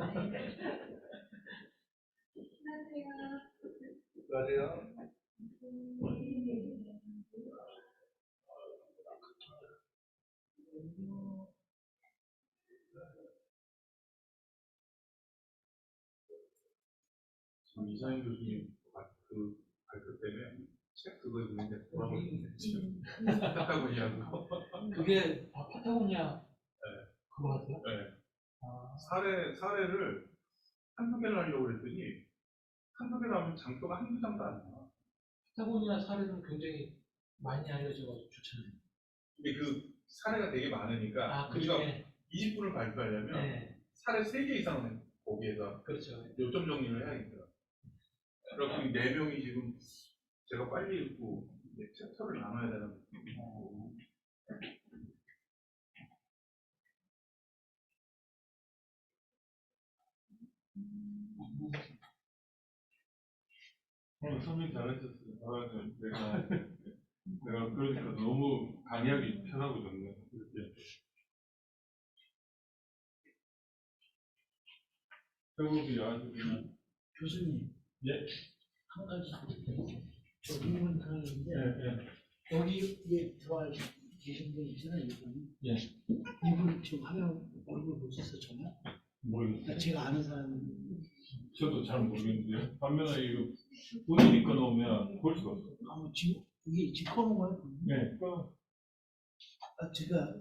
안녕하세요. 지금 이상현 교수님 그 발표 때문에 책 그거 읽는데 돌아버리는데 지금 파타고니아고. 그게 파타고니아 그거 같아요? 네. 아, 사례를 한두 개를 하려고 했더니 한두 개를 하면 장표가 한두 장도 안 나와. 파타고니아 사례는 굉장히 많이 알려져가지고 좋잖아요. 근데 그 사례가 되게 많으니까 아, 우리가 그중에 20분을 발표하려면 네, 사례 3개 이상은 거기에서 그렇죠. 요점 정리를 해야겠더라고요. 그렇고 4명이 지금 제가 빨리 읽고 이제 챕터를 나눠야 되는 선생님 잘하셨어요. 내가 그러니까 너무 강의하기 편하고 좋네. 이렇게. 회복이 아주 그냥. 교수님 예? 한 가지 저 질문 하나 있는데 예. 여기에 들어와 계신 분 있잖아요. 이분. 예. 이분 지금 화면 얼굴 보셨어요 정말? 모르겠어요. 제가 아는 사람 저도 잘 모르겠는데요. 반면에 이거 본인이 꺼놓으면 볼 수가 없어요. 지금 이게 직권한 거예요? 네. 제가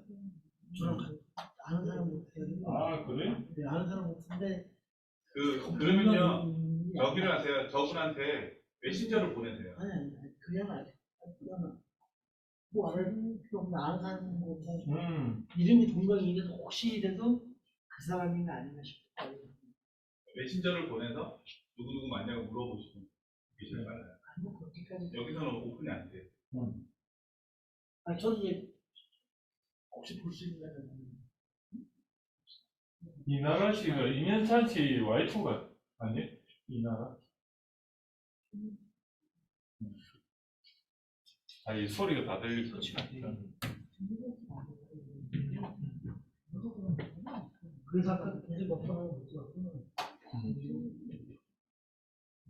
저랑 아는 사람 같아요. 아, 그래? 네, 아는 사람 같은데 그러면요 여기를 하세요. 저분한테 메신저를 보내세요. 아니 그냥 뭐 알아볼 필요 없는 아는 사람 같아서 이름이 동명이인해서 혹시 이래서 그 사람인가 아닌가 싶어요. 메신저를 보내서 누구누구 맞냐고 물어보시면 그게 제일 빨라요. 뭐 그렇게까지. 여기서는 오픈이 안 돼요. 저는 이제 혹시 볼 수 있는 이나라 씨가 이면찬 씨 와이프가 아니? 이나라? 아, 이 소리가 다 들릴 것 같아. 그래서 아까 계속 몇 번을 못 들었구나.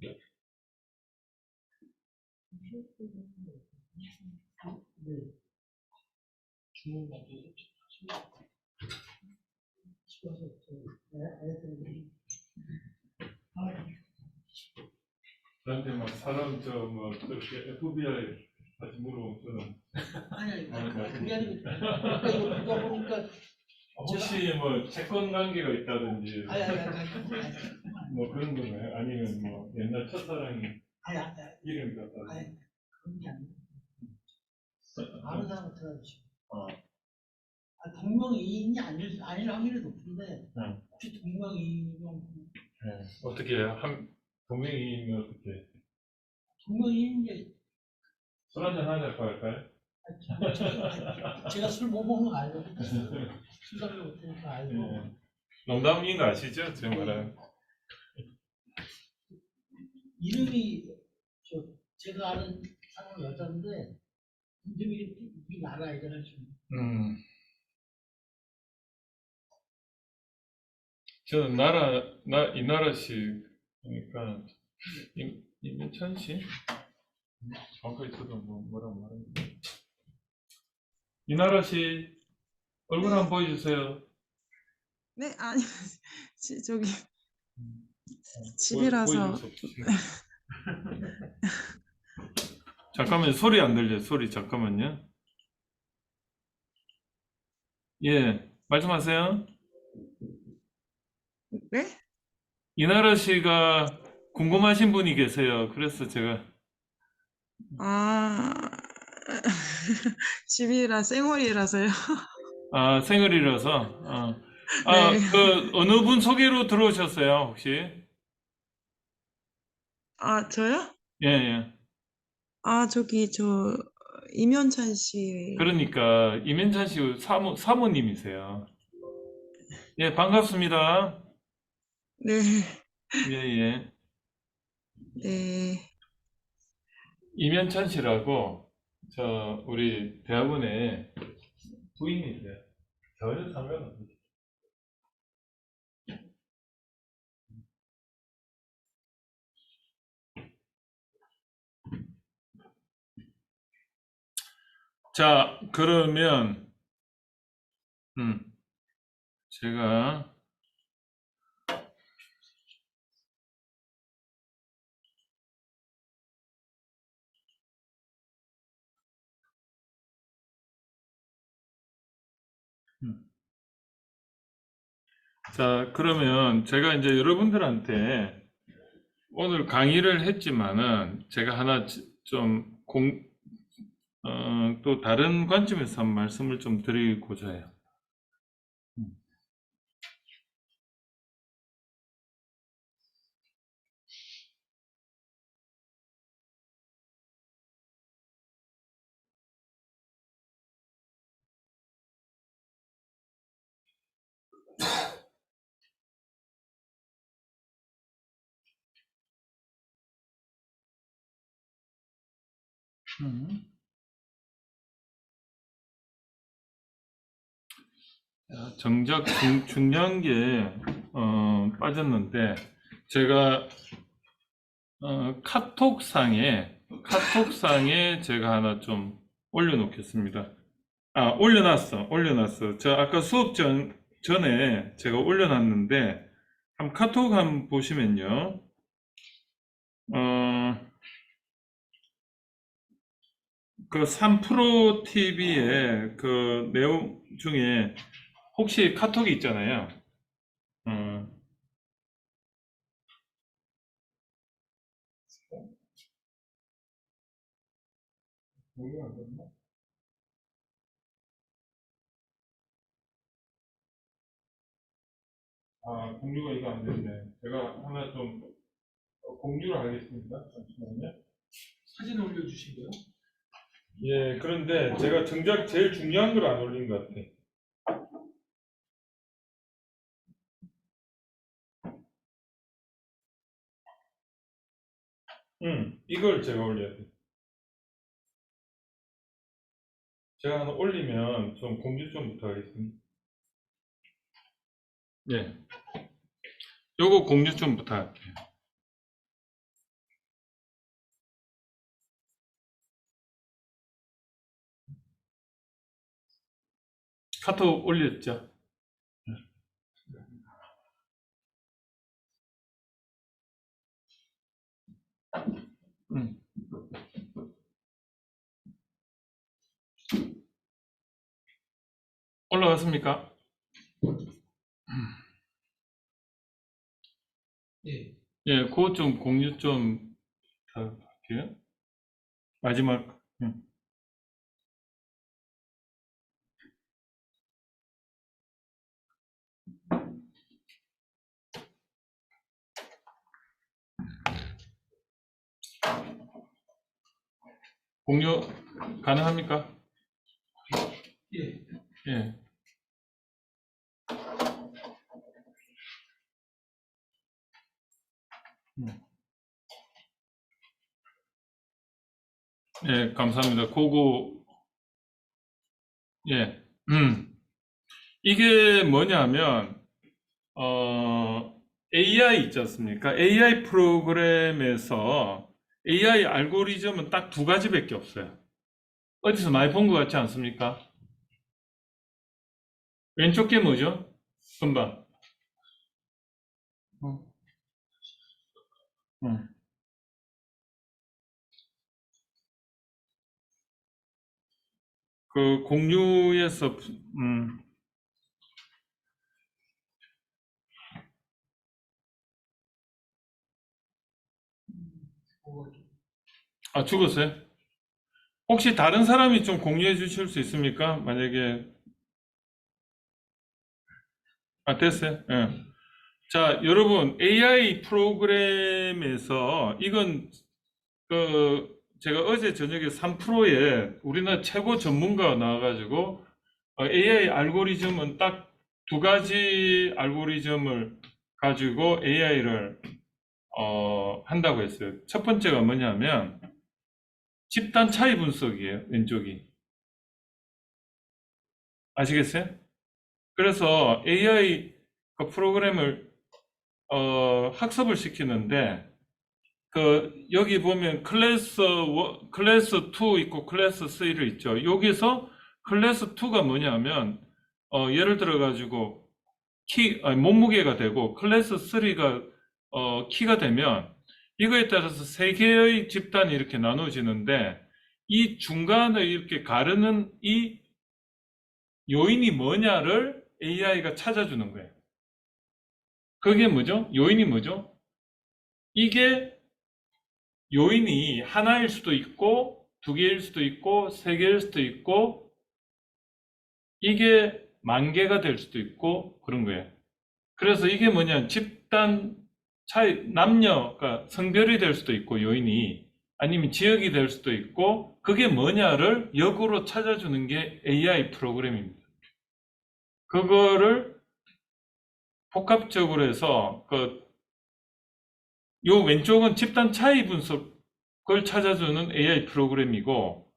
네. 주문 만들어서 집어서 애들이 저한테 막 사람 뭐 이렇게 FBI 같이 물어보면 저는 아니 그게 아니고 그러니까 이거 보다 보니까 혹시 뭐 채권 관계가 있다든지 아니 뭐 그런 거네. 아니면 뭐 옛날 첫사랑이 아니 이름이 같다든지. 아니 그런 게 아니고 아는 사람 같아가지고 동명이인이 아닐 확률이 높은데 혹시 동명이인이면 네. 어떻게 동명이인은 어떻게? 동명이인이 술 한잔 하자고 할까요? 제가 술 못 먹는 거 알고 술 담배 못하니까 알고 네. 농담인 거 아시죠? 제 말은. 이름이 제가 아는 사람 여자인데 이름이 이 나라 애들 좀 저는 이나라 씨 그러니까 임찬 씨 정확하게 저도 뭐라고 말하는데 이나라 씨 얼굴 한번 보여주세요. 네, 아니, 저기, 집이라서. 보여줄 수 없으시네. 잠깐만요. 소리 안 들려요. 소리 잠깐만요. 예, 말씀하세요. 네? 이나라 씨가 궁금하신 분이 계세요. 그래서 제가 아, 집이라 생얼이라서요. 생얼이라서 네. 그 어느 분 소개로 들어오셨어요, 혹시? 아, 저요? 예, 예. 아, 이면찬 씨. 그러니까 이면찬 씨 사모님이세요. 예, 반갑습니다. 네, 예, 예. 네. 이면찬 씨라고 우리 대학원에 부인이세요. 전혀 상관없어요. 자, 그러면 제가 자, 그러면 제가 이제 여러분들한테 오늘 강의를 했지만은 제가 하나 또 다른 관점에서 한 말씀을 좀 드리고자 해요. 정작 중요한 게 빠졌는데 제가 카톡상에 제가 하나 좀 올려놓겠습니다. 올려놨어. 저 아까 수업 전에 제가 올려놨는데 카톡 한번 보시면요. 그 3프로 TV의 그 내용 중에 혹시 카톡이 있잖아요. 공유가 이거 안 됐네. 제가 하나 좀 공유를 하겠습니다. 잠시만요. 사진 올려주시고요. 예, 그런데 제가 정작 제일 중요한 걸 안 올린 것 같아. 이걸 제가 올려야 돼. 제가 하나 올리면 좀 공유 좀 부탁하겠습니다. 예. 요거 공유 좀 부탁할게요. 카톡 올렸죠? 올라갔습니까? 예. 예, 그거 좀 공유 좀 부탁할게요. 마지막. 공유 가능합니까? 예. 예. 예, 감사합니다. 그거, 예. 이게 뭐냐면, AI 있지 않습니까? AI 프로그램에서 AI 알고리즘은 딱 두 가지밖에 없어요. 어디서 많이 본 것 같지 않습니까? 왼쪽 게 뭐죠? 금방. 그 공유에서 아, 죽었어요? 혹시 다른 사람이 좀 공유해 주실 수 있습니까? 만약에 됐어요? 예. 자, 여러분, AI 프로그램에서 이건 제가 어제 저녁에 3프로에 우리나라 최고 전문가가 나와가지고 AI 알고리즘은 딱 두 가지 알고리즘을 가지고 AI를 한다고 했어요. 첫 번째가 뭐냐면 집단 차이 분석이에요. 왼쪽이. 아시겠어요? 그래서 AI 그 프로그램을 학습을 시키는데 여기 보면 클래스 2 있고 클래스 3를 있죠. 여기서 클래스 2가 뭐냐면 예를 들어 가지고 몸무게가 되고 클래스 3가 키가 되면 이거에 따라서 세 개의 집단이 이렇게 나눠지는데 이 중간을 이렇게 가르는 이 요인이 뭐냐를 AI가 찾아주는 거예요. 그게 뭐죠? 요인이 뭐죠? 이게 요인이 하나일 수도 있고 두 개일 수도 있고 세 개일 수도 있고 이게 만 개가 될 수도 있고 그런 거예요. 그래서 이게 뭐냐 집단 차이 남녀 그러니까 성별이 될 수도 있고 요인이 아니면 지역이 될 수도 있고 그게 뭐냐를 역으로 찾아주는 게 AI 프로그램입니다. 그거를 복합적으로 해서 요 왼쪽은 집단 차이 분석을 찾아주는 AI 프로그램이고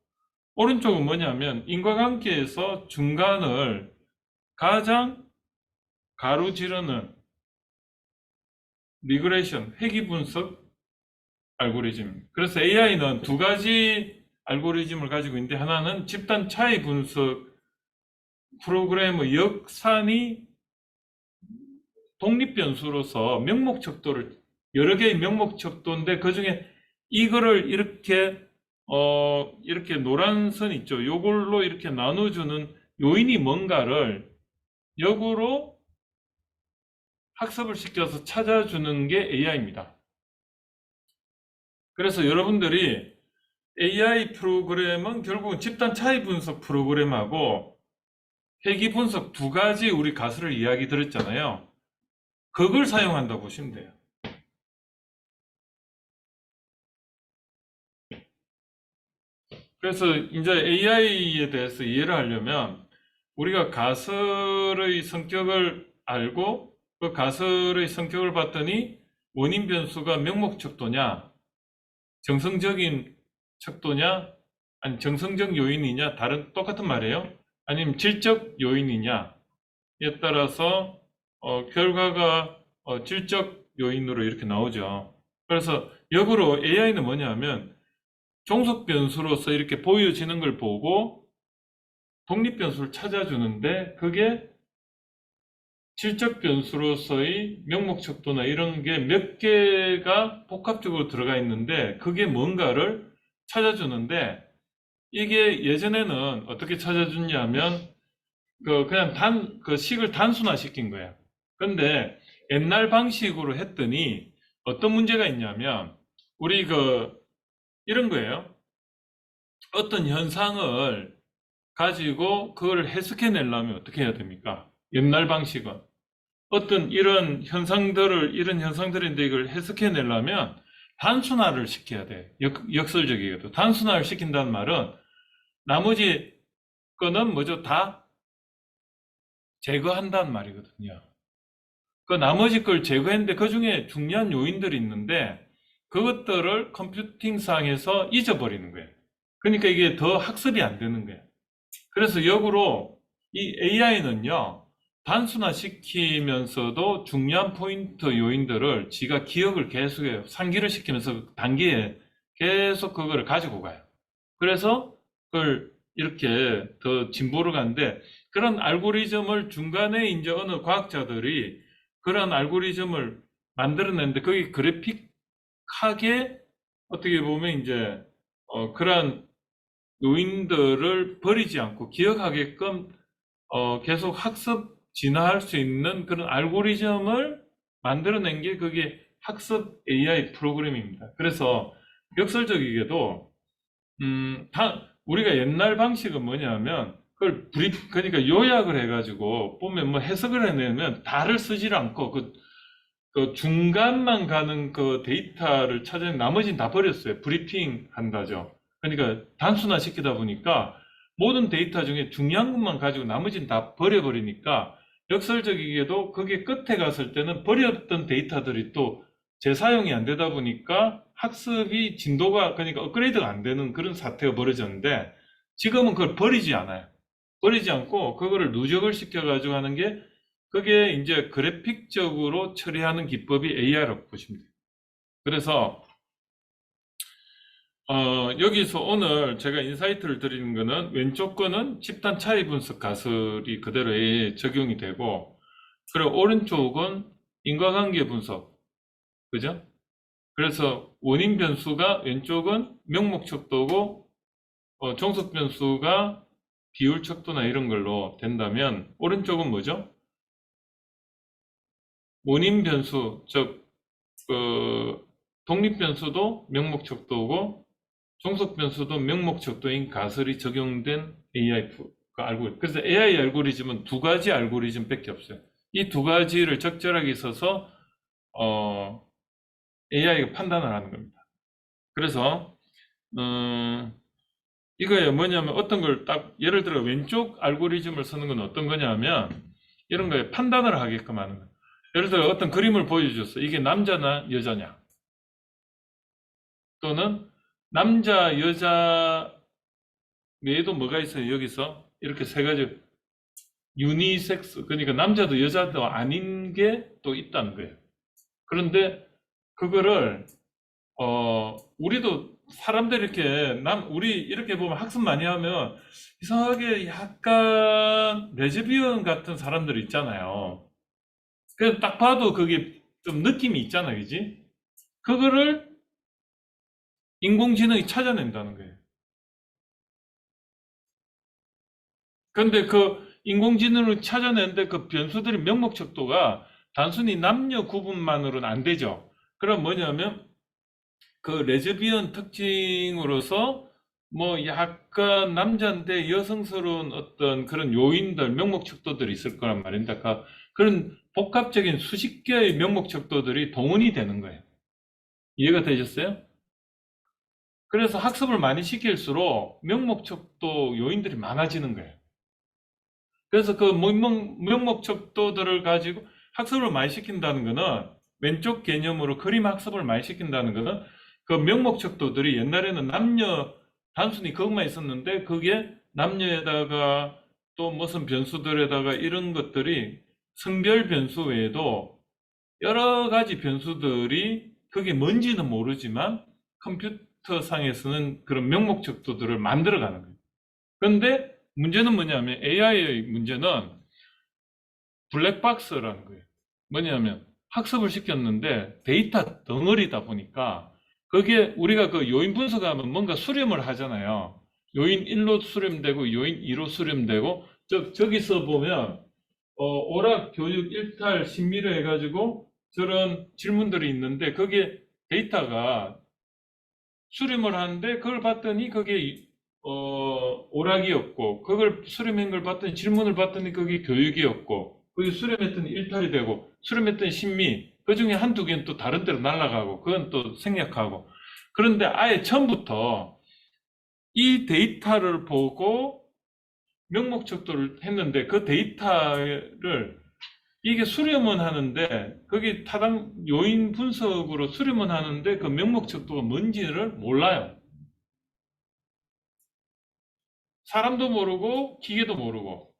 오른쪽은 뭐냐면 인과관계에서 중간을 가장 가로지르는 리그레이션, 회귀 분석 알고리즘. 그래서 AI는 두 가지 알고리즘을 가지고 있는데 하나는 집단 차이 분석 프로그램의 역산이 독립변수로서 명목척도를 여러 개의 명목척도인데 그 중에 이거를 이렇게 노란 선 있죠. 요걸로 이렇게 나눠주는 요인이 뭔가를 역으로 학습을 시켜서 찾아주는 게 AI입니다. 그래서 여러분들이 AI 프로그램은 결국은 집단 차이 분석 프로그램하고 회귀 분석 두 가지 우리 가설을 이야기 들었잖아요. 그걸 사용한다고 보시면 돼요. 그래서 이제 AI에 대해서 이해를 하려면 우리가 가설의 성격을 알고 그 가설의 성격을 봤더니 원인 변수가 명목척도냐, 정성적인 척도냐, 아니 정성적 요인이냐, 똑같은 말이에요. 아니면 질적 요인이냐에 따라서 결과가 질적 요인으로 이렇게 나오죠. 그래서 역으로 AI는 뭐냐면 종속 변수로서 이렇게 보여지는 걸 보고 독립 변수를 찾아주는데 그게 질적 변수로서의 명목척도나 이런 게 몇 개가 복합적으로 들어가 있는데 그게 뭔가를 찾아주는데 이게 예전에는 어떻게 찾아주냐면 그냥 그 식을 단순화시킨 거예요. 근데 옛날 방식으로 했더니 어떤 문제가 있냐면 우리 이런 거예요. 어떤 현상을 가지고 그걸 해석해내려면 어떻게 해야 됩니까? 옛날 방식은 어떤 이런 현상들인데 이걸 해석해내려면 단순화를 시켜야 돼. 역설적이거든. 단순화를 시킨다는 말은 나머지 거는 뭐죠? 다 제거한다는 말이거든요. 그 나머지 걸 제거했는데 그 중에 중요한 요인들이 있는데 그것들을 컴퓨팅상에서 잊어버리는 거예요. 그러니까 이게 더 학습이 안 되는 거예요. 그래서 역으로 이 AI는요, 단순화 시키면서도 중요한 포인트 요인들을 지가 기억을 계속해요. 상기를 시키면서 단계에 계속 그거를 가지고 가요. 그래서 그걸 이렇게 더 진보를 가는데 그런 알고리즘을 중간에 이제 어느 과학자들이 그런 알고리즘을 만들어냈는데 거기 정확하게 어떻게 보면 이제 그러한 요인들을 버리지 않고 기억하게끔 계속 학습 진화할 수 있는 그런 알고리즘을 만들어낸 게 그게 학습 AI 프로그램입니다. 그래서 역설적이게도 우리가 옛날 방식은 뭐냐면 그걸 그러니까 요약을 해가지고 보면 뭐 해석을 해내면 다를 쓰질 않고 그 중간만 가는 그 데이터를 찾아내 나머지는 다 버렸어요. 브리핑 한다죠. 그러니까 단순화시키다 보니까 모든 데이터 중에 중요한 것만 가지고 나머지는 다 버려버리니까 역설적이게도 그게 끝에 갔을 때는 버렸던 데이터들이 또 재사용이 안 되다 보니까 학습이 진도가 그러니까 업그레이드가 안 되는 그런 사태가 벌어졌는데 지금은 그걸 버리지 않아요. 버리지 않고 그거를 누적을 시켜가지고 하는 게 그게 이제 그래픽적으로 처리하는 기법이 AI라고 보시면 돼요. 그래서 여기서 오늘 제가 인사이트를 드리는 거는 왼쪽 거는 집단 차이 분석 가설이 그대로 AI에 적용이 되고 그리고 오른쪽은 인과관계 분석 그죠? 그래서 원인 변수가 왼쪽은 명목 척도고 종속 변수가 비율 척도나 이런 걸로 된다면 오른쪽은 뭐죠? 원인 변수, 즉 독립 변수도 명목 척도고 종속 변수도 명목 척도인 가설이 적용된 AI 알고리즘. 그래서 AI 알고리즘은 두 가지 알고리즘밖에 없어요. 이 두 가지를 적절하게 써서 AI가 판단을 하는 겁니다. 그래서 이거에 뭐냐면 어떤 걸 딱 예를 들어 왼쪽 알고리즘을 쓰는 건 어떤 거냐면 이런 거에 판단을 하게끔 하는 거예요. 예를 들어 어떤 그림을 보여줬어. 이게 남자나 여자냐 또는 남자 여자 외에도 뭐가 있어요. 여기서 이렇게 세 가지 유니섹스 그러니까 남자도 여자도 아닌 게 또 있다는 거예요. 그런데 그거를 우리도 사람들 이렇게 우리 이렇게 보면 학습 많이 하면 이상하게 약간 레즈비언 같은 사람들 있잖아요. 그냥 딱 봐도 그게 좀 느낌이 있잖아, 그지? 그거를 인공지능이 찾아낸다는 거예요. 근데 그 인공지능을 찾아내는데 그 변수들의 명목 척도가 단순히 남녀 구분만으로는 안 되죠. 그럼 뭐냐면 그 레즈비언 특징으로서 뭐 약간 남자인데 여성스러운 어떤 그런 요인들, 명목 척도들이 있을 거란 말입니다. 그런 복합적인 수십 개의 명목 척도들이 동원이 되는 거예요. 이해가 되셨어요? 그래서 학습을 많이 시킬수록 명목 척도 요인들이 많아지는 거예요. 그래서 그 명목 척도들을 가지고 학습을 많이 시킨다는 거는 왼쪽 개념으로 그림 학습을 많이 시킨다는 거는 그 명목 척도들이 옛날에는 남녀 단순히 그것만 있었는데 그게 남녀에다가 또 무슨 변수들에다가 이런 것들이 성별 변수 외에도 여러 가지 변수들이 그게 뭔지는 모르지만 컴퓨터상에서는 그런 명목 척도들을 만들어가는 거예요. 그런데 문제는 뭐냐면 AI의 문제는 블랙박스라는 거예요. 뭐냐면 학습을 시켰는데 데이터 덩어리다 보니까 그게 우리가 그 요인 분석하면 뭔가 수렴을 하잖아요. 요인 1로 수렴되고 요인 2로 수렴되고 저기서 보면 오락 교육 일탈 심미를 해가지고 저런 질문들이 있는데 그게 데이터가 수렴을 하는데 그걸 봤더니 그게 오락이었고 그걸 수렴한 걸 봤더니 질문을 봤더니 그게 교육이었고 그게 수렴했더니 일탈이 되고 수렴했더니 심미 그 중에 한두 개는 또 다른 데로 날아가고 그건 또 생략하고 그런데 아예 처음부터 이 데이터를 보고 명목 척도를 했는데 그 데이터를 이게 수렴은 하는데 그게 타당 요인 분석으로 수렴은 하는데 그 명목 척도가 뭔지를 몰라요. 사람도 모르고 기계도 모르고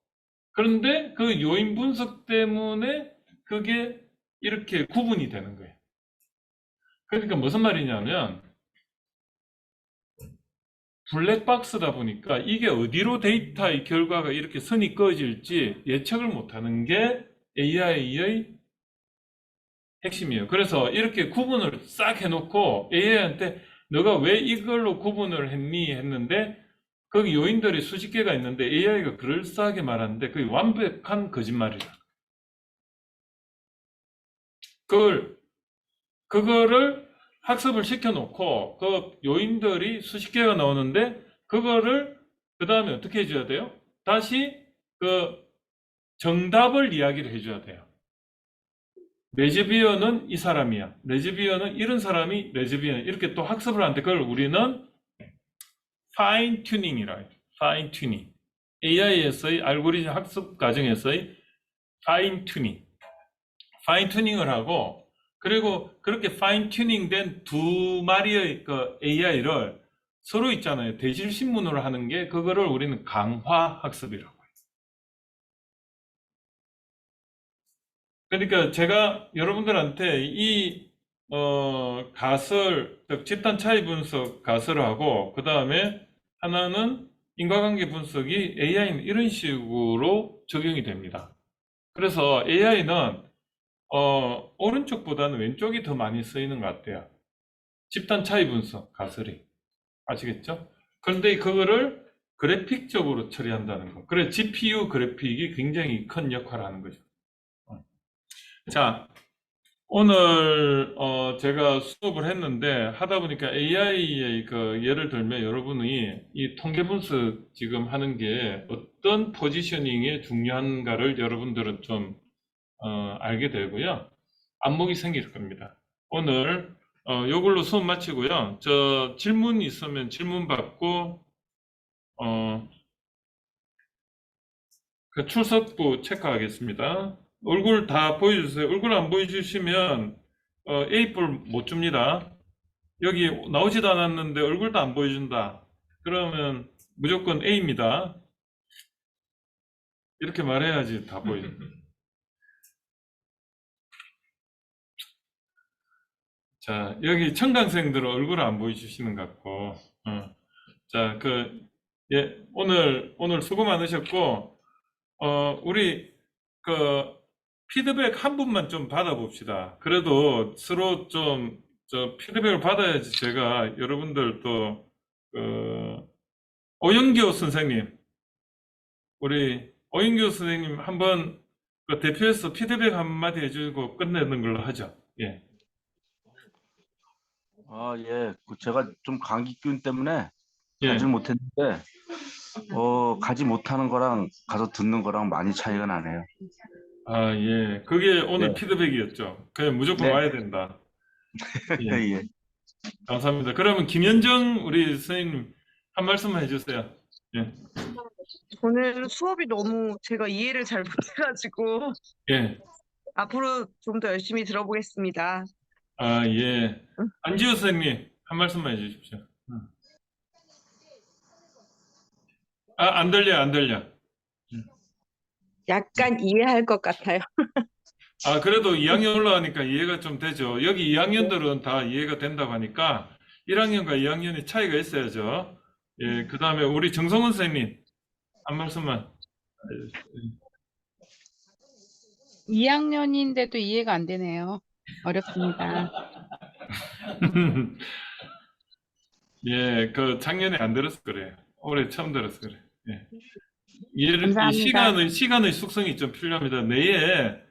그런데 그 요인 분석 때문에 그게 이렇게 구분이 되는 거예요. 그러니까 무슨 말이냐면 블랙박스다 보니까 이게 어디로 데이터의 결과가 이렇게 선이 그어질지 예측을 못하는 게 AI의 핵심이에요. 그래서 이렇게 구분을 싹 해놓고 AI한테 너가 왜 이걸로 구분을 했니? 했는데 거기 요인들이 수십 개가 있는데 AI가 그럴싸하게 말하는데 그게 완벽한 거짓말이죠. 그거를 학습을 시켜놓고 그 요인들이 수십 개가 나오는데 그거를 그 다음에 어떻게 해줘야 돼요? 다시 그 정답을 이야기를 해줘야 돼요. 레즈비언은 이 사람이야. 레즈비언은 이런 사람이 레즈비언. 이렇게 또 학습을 하는데 그걸 우리는 파인 튜닝이라 해요. 파인 튜닝. AI에서의 알고리즘 학습 과정에서의 파인 튜닝. 파인 튜닝을 하고 그리고 그렇게 파인 튜닝된 두 마리의 그 AI를 서로 있잖아요. 대질 신문으로 하는 게 그거를 우리는 강화 학습이라고 해요. 그러니까 제가 여러분들한테 이 가설, 즉 집단 차이 분석 가설을 하고 그 다음에 하나는 인과관계 분석이 AI는 이런 식으로 적용이 됩니다. 그래서 AI는 오른쪽보다는 왼쪽이 더 많이 쓰이는 것 같아요. 집단 차이 분석 가설이. 아시겠죠? 그런데 그거를 그래픽적으로 처리한다는 거. 그래 GPU 그래픽이 굉장히 큰 역할을 하는 거죠. 자, 오늘 제가 수업을 했는데 하다 보니까 AI의 그 예를 들면 여러분이 이 통계 분석 지금 하는 게 어떤 포지셔닝이 중요한가를 여러분들은 좀 알게 되고요. 안목이 생길 겁니다. 오늘 요걸로 수업 마치고요. 저 질문 있으면 질문 받고 그 출석부 체크하겠습니다. 얼굴 다 보여주세요. 얼굴 안 보여주시면 A뿔 못 줍니다. 여기 나오지도 않았는데 얼굴도 안 보여준다. 그러면 무조건 A입니다. 이렇게 말해야지 다 보여준다. 자, 여기 청강생들은 얼굴 안 보여주시는 것 같고. 자, 예, 오늘 수고 많으셨고, 우리 그 피드백 한 분만 좀 받아봅시다. 그래도 서로 좀 피드백을 받아야지 제가 여러분들 또 오영교 선생님, 우리 오영교 선생님 한번 그 대표해서 피드백 한마디 해주고 끝내는 걸로 하죠. 예. 예. 제가 좀 감기균 때문에 예. 가지 못했는데, 가지 못하는 거랑 가서 듣는 거랑 많이 차이가 나네요. 아, 예. 그게 오늘 네. 피드백이었죠. 그냥 무조건 네. 와야 된다. 예. 예. 감사합니다. 그러면 김현정 우리 선생님 한 말씀만 해주세요. 예. 오늘 수업이 너무 제가 이해를 잘 못해가지고 예. 앞으로 좀 더 열심히 들어보겠습니다. 아, 예. 안지우 선생님 한 말씀만 해주십시오. 아, 안 들려, 안 들려. 약간 이해할 것 같아요. 아, 그래도 2학년 올라가니까 이해가 좀 되죠. 여기 2학년들은 다 이해가 된다고 하니까 1학년과 2학년이 차이가 있어야죠. 예, 그 다음에 우리 정성훈 선생님 한 말씀만. 2학년인데도 이해가 안 되네요. 어렵습니다. 예, 그 작년에 안 들어서 그래요. 올해 처음 들어서 그래요. 예. 이 감사합니다. 시간의 숙성이 좀 필요합니다. 뇌에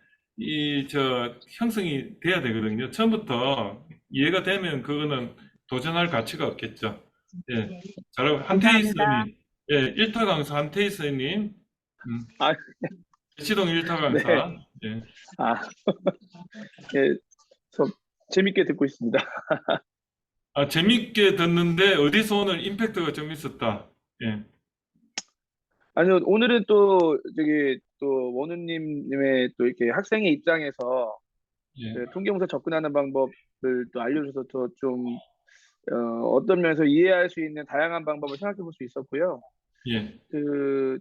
형성이 돼야 되거든요. 처음부터 이해가 되면 그거는 도전할 가치가 없겠죠. 예. 잘하고, 한태희 선생님. 예, 1타 강사 한태희 선생님. 아, 시동 1타 강사. 예. 예, 수업 재밌게 듣고 있습니다. 아, 재밌게 듣는데 어디서 오늘 임팩트가 좀 있었다. 예. 아니요, 오늘은 또 또 원우님의 또 이렇게 학생의 입장에서 예. 그 통계분석 접근하는 방법을 또 알려줘서 더 좀 어떤 면에서 이해할 수 있는 다양한 방법을 생각해 볼 수 있었고요. 예. 그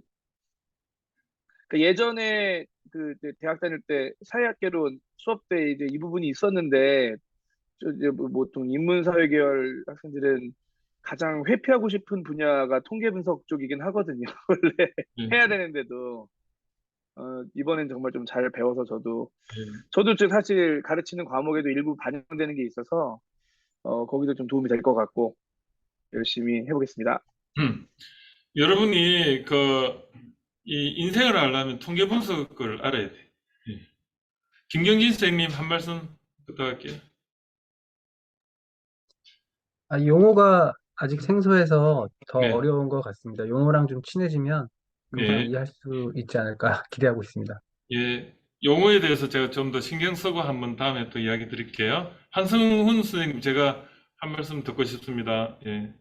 예전에 이제 대학 다닐 때 사회학개론 수업 때 이제 이 부분이 있었는데 이제 보통 인문사회 계열 학생들은 가장 회피하고 싶은 분야가 통계 분석 쪽이긴 하거든요. 원래 예. 해야 되는데도 이번엔 정말 좀 잘 배워서 저도 예. 지금 사실 가르치는 과목에도 일부 반영되는 게 있어서 거기도 좀 도움이 될 것 같고 열심히 해보겠습니다. 여러분이 이 인생을 알려면 통계 분석을 알아야 돼. 예. 김경진 선생님 한 말씀 부탁할게요. 용어가 아직 생소해서 더 네. 어려운 것 같습니다. 용어랑 좀 친해지면 금방 네. 이해할 수 있지 않을까 기대하고 있습니다. 예, 용어에 대해서 제가 좀 더 신경 쓰고 한번 다음에 또 이야기 드릴게요. 한승훈 선생님, 제가 한 말씀 듣고 싶습니다. 예,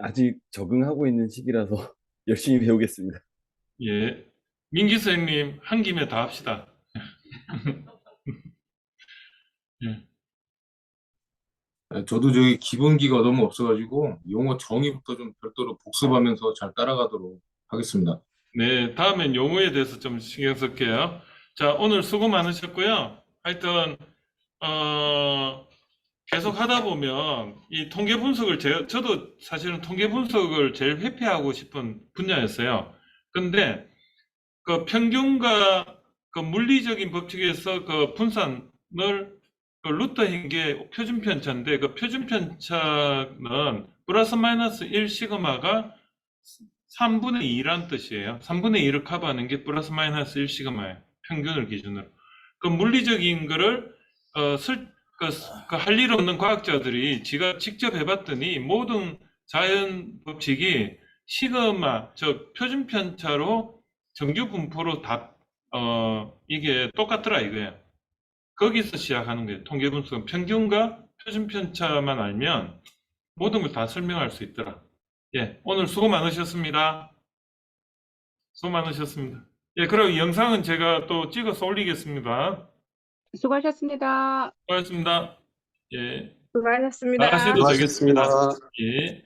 아직 적응하고 있는 시기라서 열심히 배우겠습니다. 예. 민기 선생님, 한 김에 다 합시다. 예, 저도 저기 기본기가 너무 없어가지고 용어 정의부터 좀 별도로 복습하면서 잘 따라가도록 하겠습니다. 네, 다음엔 용어에 대해서 좀 신경 쓸게요. 자, 오늘 수고 많으셨고요. 하여튼, 계속 하다 보면 이 통계 분석을 저도 사실은 통계 분석을 제일 회피하고 싶은 분야였어요. 근데 그 평균과 그 물리적인 법칙에서 그 분산을 그 루트 행의 표준 편차인데 그 표준 편차는 플러스 마이너스 1 시그마가 3분의 2란 뜻이에요. 3분의 2를 커버하는 게 플러스 마이너스 1 시그마예요. 평균을 기준으로. 그 물리적인 거를 할 일 없는 과학자들이 지가 직접 해봤더니 모든 자연 법칙이 시그마, 표준 편차로 정규 분포로 이게 똑같더라 이거예요. 거기서 시작하는 거예요. 통계 분석은 평균과 표준 편차만 알면 모든 걸 다 설명할 수 있더라. 예, 오늘 수고 많으셨습니다. 수고 많으셨습니다. 예, 그리고 이 영상은 제가 또 찍어서 올리겠습니다. 수고하셨습니다. 수고하셨습니다. 예, 수고하셨습니다. 나가셔도 되겠습니다. 예.